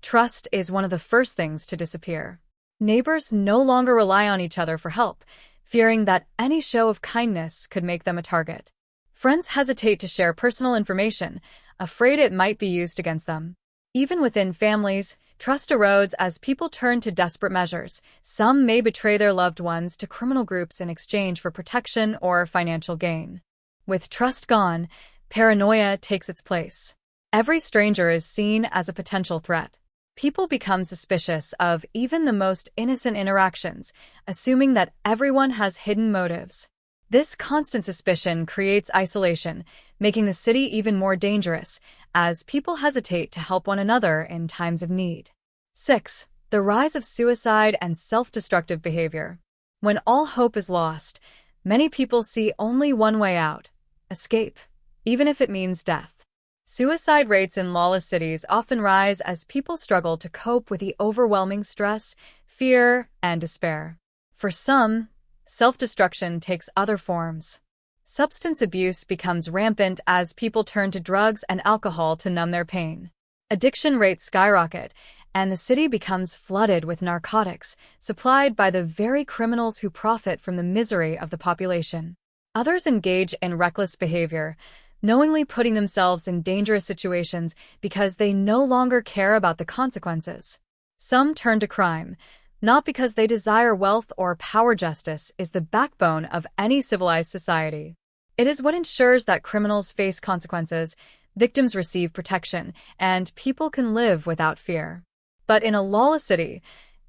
trust is one of the first things to disappear. Neighbors no longer rely on each other for help, fearing that any show of kindness could make them a target. Friends hesitate to share personal information, afraid it might be used against them. Even within families, trust erodes as people turn to desperate measures. Some may betray their loved ones to criminal groups in exchange for protection or financial gain. With trust gone, paranoia takes its place. Every stranger is seen as a potential threat. People become suspicious of even the most innocent interactions, assuming that everyone has hidden motives. This constant suspicion creates isolation, making the city even more dangerous, as people hesitate to help one another in times of need. 6. The rise of suicide and self-destructive behavior. When all hope is lost, many people see only one way out: escape, even if it means death. Suicide rates in lawless cities often rise as people struggle to cope with the overwhelming stress, fear, and despair. For some, self-destruction takes other forms. Substance abuse becomes rampant as people turn to drugs and alcohol to numb their pain. Addiction rates skyrocket, and the city becomes flooded with narcotics, supplied by the very criminals who profit from the misery of the population. Others engage in reckless behavior, knowingly putting themselves in dangerous situations because they no longer care about the consequences. Some turn to crime, not because they desire wealth or power. Justice is the backbone of any civilized society. It is what ensures that criminals face consequences, victims receive protection, and people can live without fear. But in a lawless city,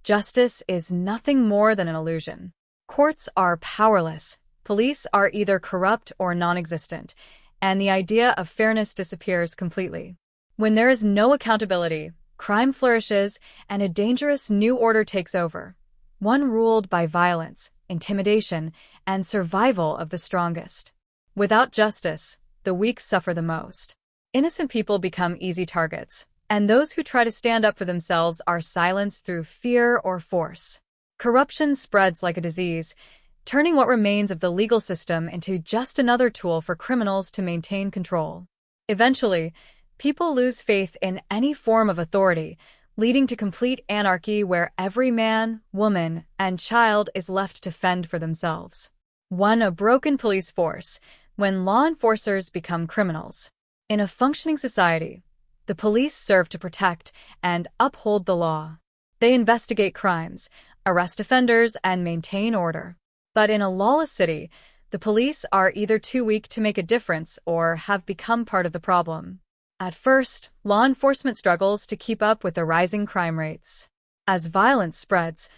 justice is nothing more than an illusion. Courts are powerless, police are either corrupt or non-existent, and the idea of fairness disappears completely. When there is no accountability, crime flourishes, and a dangerous new order takes over, one ruled by violence, intimidation, and survival of the strongest. Without justice, the weak suffer the most. Innocent people become easy targets, and those who try to stand up for themselves are silenced through fear or force. Corruption spreads like a disease, turning what remains of the legal system into just another tool for criminals to maintain control. Eventually, people lose faith in any form of authority, leading to complete anarchy where every man, woman, and child is left to fend for themselves. 1. A broken police force, when law enforcers become criminals. In a functioning society, the police serve to protect and uphold the law. They investigate crimes, arrest offenders, and maintain order. But in a lawless city, the police are either too weak to make a difference or have become part of the problem. At first, law enforcement struggles to keep up with the rising crime rates. As violence spreads,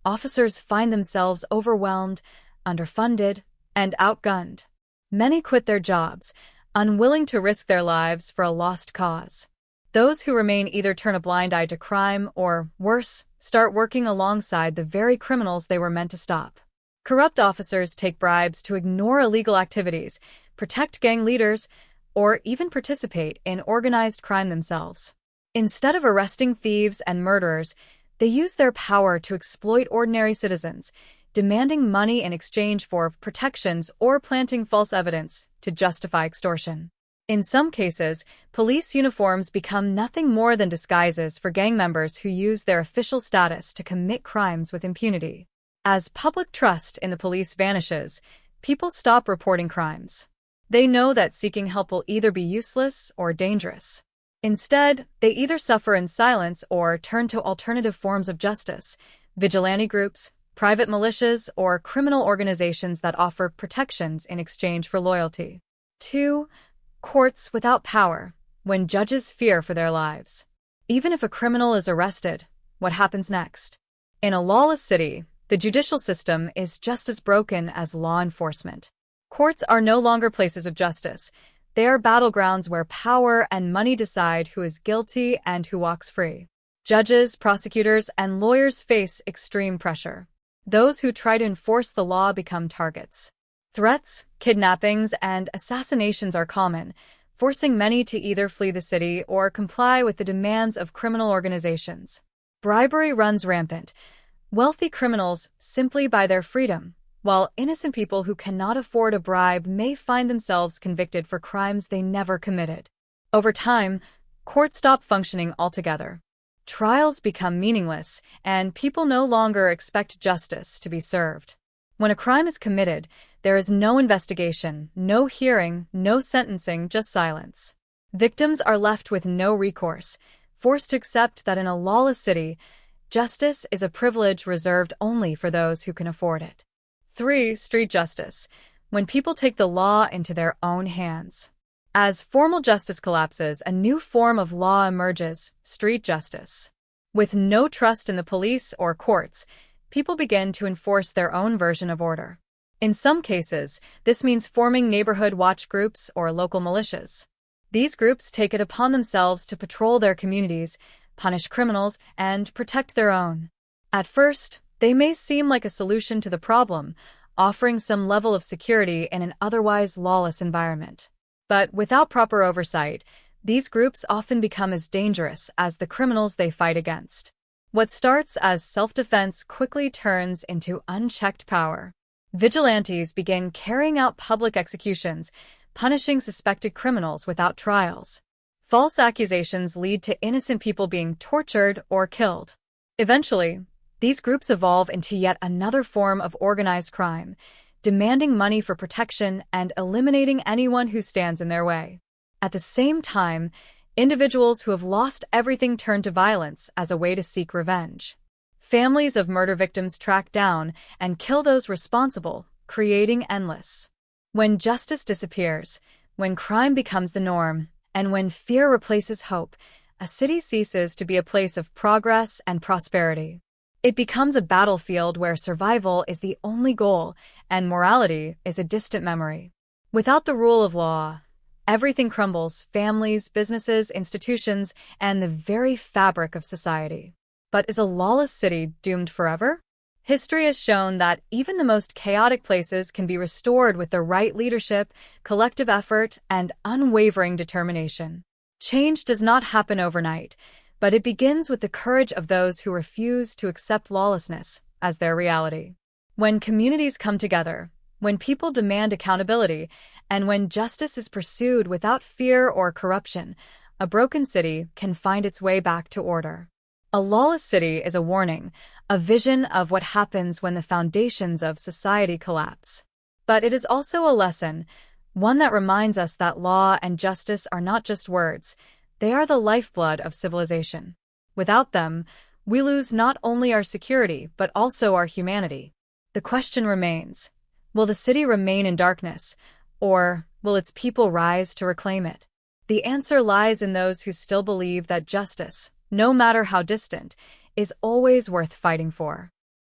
officers find themselves overwhelmed, underfunded, and outgunned. Many quit their jobs, unwilling to risk their lives for a lost cause. Those who remain either turn a blind eye to crime or, worse, start working alongside the very criminals they were meant to stop. Corrupt officers take bribes to ignore illegal activities, protect gang leaders, or even participate in organized crime themselves. Instead of arresting thieves and murderers, they use their power to exploit ordinary citizens, demanding money in exchange for protections or planting false evidence to justify extortion. In some cases, police uniforms become nothing more than disguises for gang members who use their official status to commit crimes with impunity. As public trust in the police vanishes, people stop reporting crimes. They know that seeking help will either be useless or dangerous. Instead, they either suffer in silence or turn to alternative forms of justice, vigilante groups, private militias, or criminal organizations that offer protections in exchange for loyalty. 2. Courts without power, when judges fear for their lives. Even if a criminal is arrested, what happens next? In a lawless city, the judicial system is just as broken as law enforcement. Courts are no longer places of justice. They are battlegrounds where power and money decide who is guilty and who walks free. Judges, prosecutors, and lawyers face extreme pressure. Those who try to enforce the law become targets. Threats, kidnappings, and assassinations are common, forcing many to either flee the city or comply with the demands of criminal organizations. Bribery runs rampant. Wealthy criminals simply buy their freedom, while innocent people who cannot afford a bribe may find themselves convicted for crimes they never committed. Over time, courts stop functioning altogether. Trials become meaningless, and people no longer expect justice to be served. When a crime is committed, there is no investigation, no hearing, no sentencing, just silence. Victims are left with no recourse, forced to accept that in a lawless city, justice is a privilege reserved only for those who can afford it. 3. Street justice, when people take the law into their own hands. As formal justice collapses, a new form of law emerges, street justice. With no trust in the police or courts, people begin to enforce their own version of order. In some cases, this means forming neighborhood watch groups or local militias. These groups take it upon themselves to patrol their communities, punish criminals, and protect their own. At first, they may seem like a solution to the problem, offering some level of security in an otherwise lawless environment. But without proper oversight, these groups often become as dangerous as the criminals they fight against. What starts as self-defense quickly turns into unchecked power. Vigilantes begin carrying out public executions, punishing suspected criminals without trials. False accusations lead to innocent people being tortured or killed. Eventually, these groups evolve into yet another form of organized crime, demanding money for protection and eliminating anyone who stands in their way. At the same time, individuals who have lost everything turn to violence as a way to seek revenge. Families of murder victims track down and kill those responsible, creating endless. When justice disappears, when crime becomes the norm, and when fear replaces hope, a city ceases to be a place of progress and prosperity. It becomes a battlefield where survival is the only goal and morality is a distant memory. Without the rule of law, everything crumbles: families, businesses, institutions, and the very fabric of society. But is a lawless city doomed forever? History has shown that even the most chaotic places can be restored with the right leadership, collective effort, and unwavering determination. Change does not happen overnight, but it begins with the courage of those who refuse to accept lawlessness as their reality. When communities come together, when people demand accountability, and when justice is pursued without fear or corruption, a broken city can find its way back to order. A lawless city is a warning, a vision of what happens when the foundations of society collapse. But it is also a lesson, one that reminds us that law and justice are not just words. They are the lifeblood of civilization. Without them, we lose not only our security but also our humanity. The question remains, will the city remain in darkness, or will its people rise to reclaim it? The answer lies in those who still believe that justice, no matter how distant, is always worth fighting for.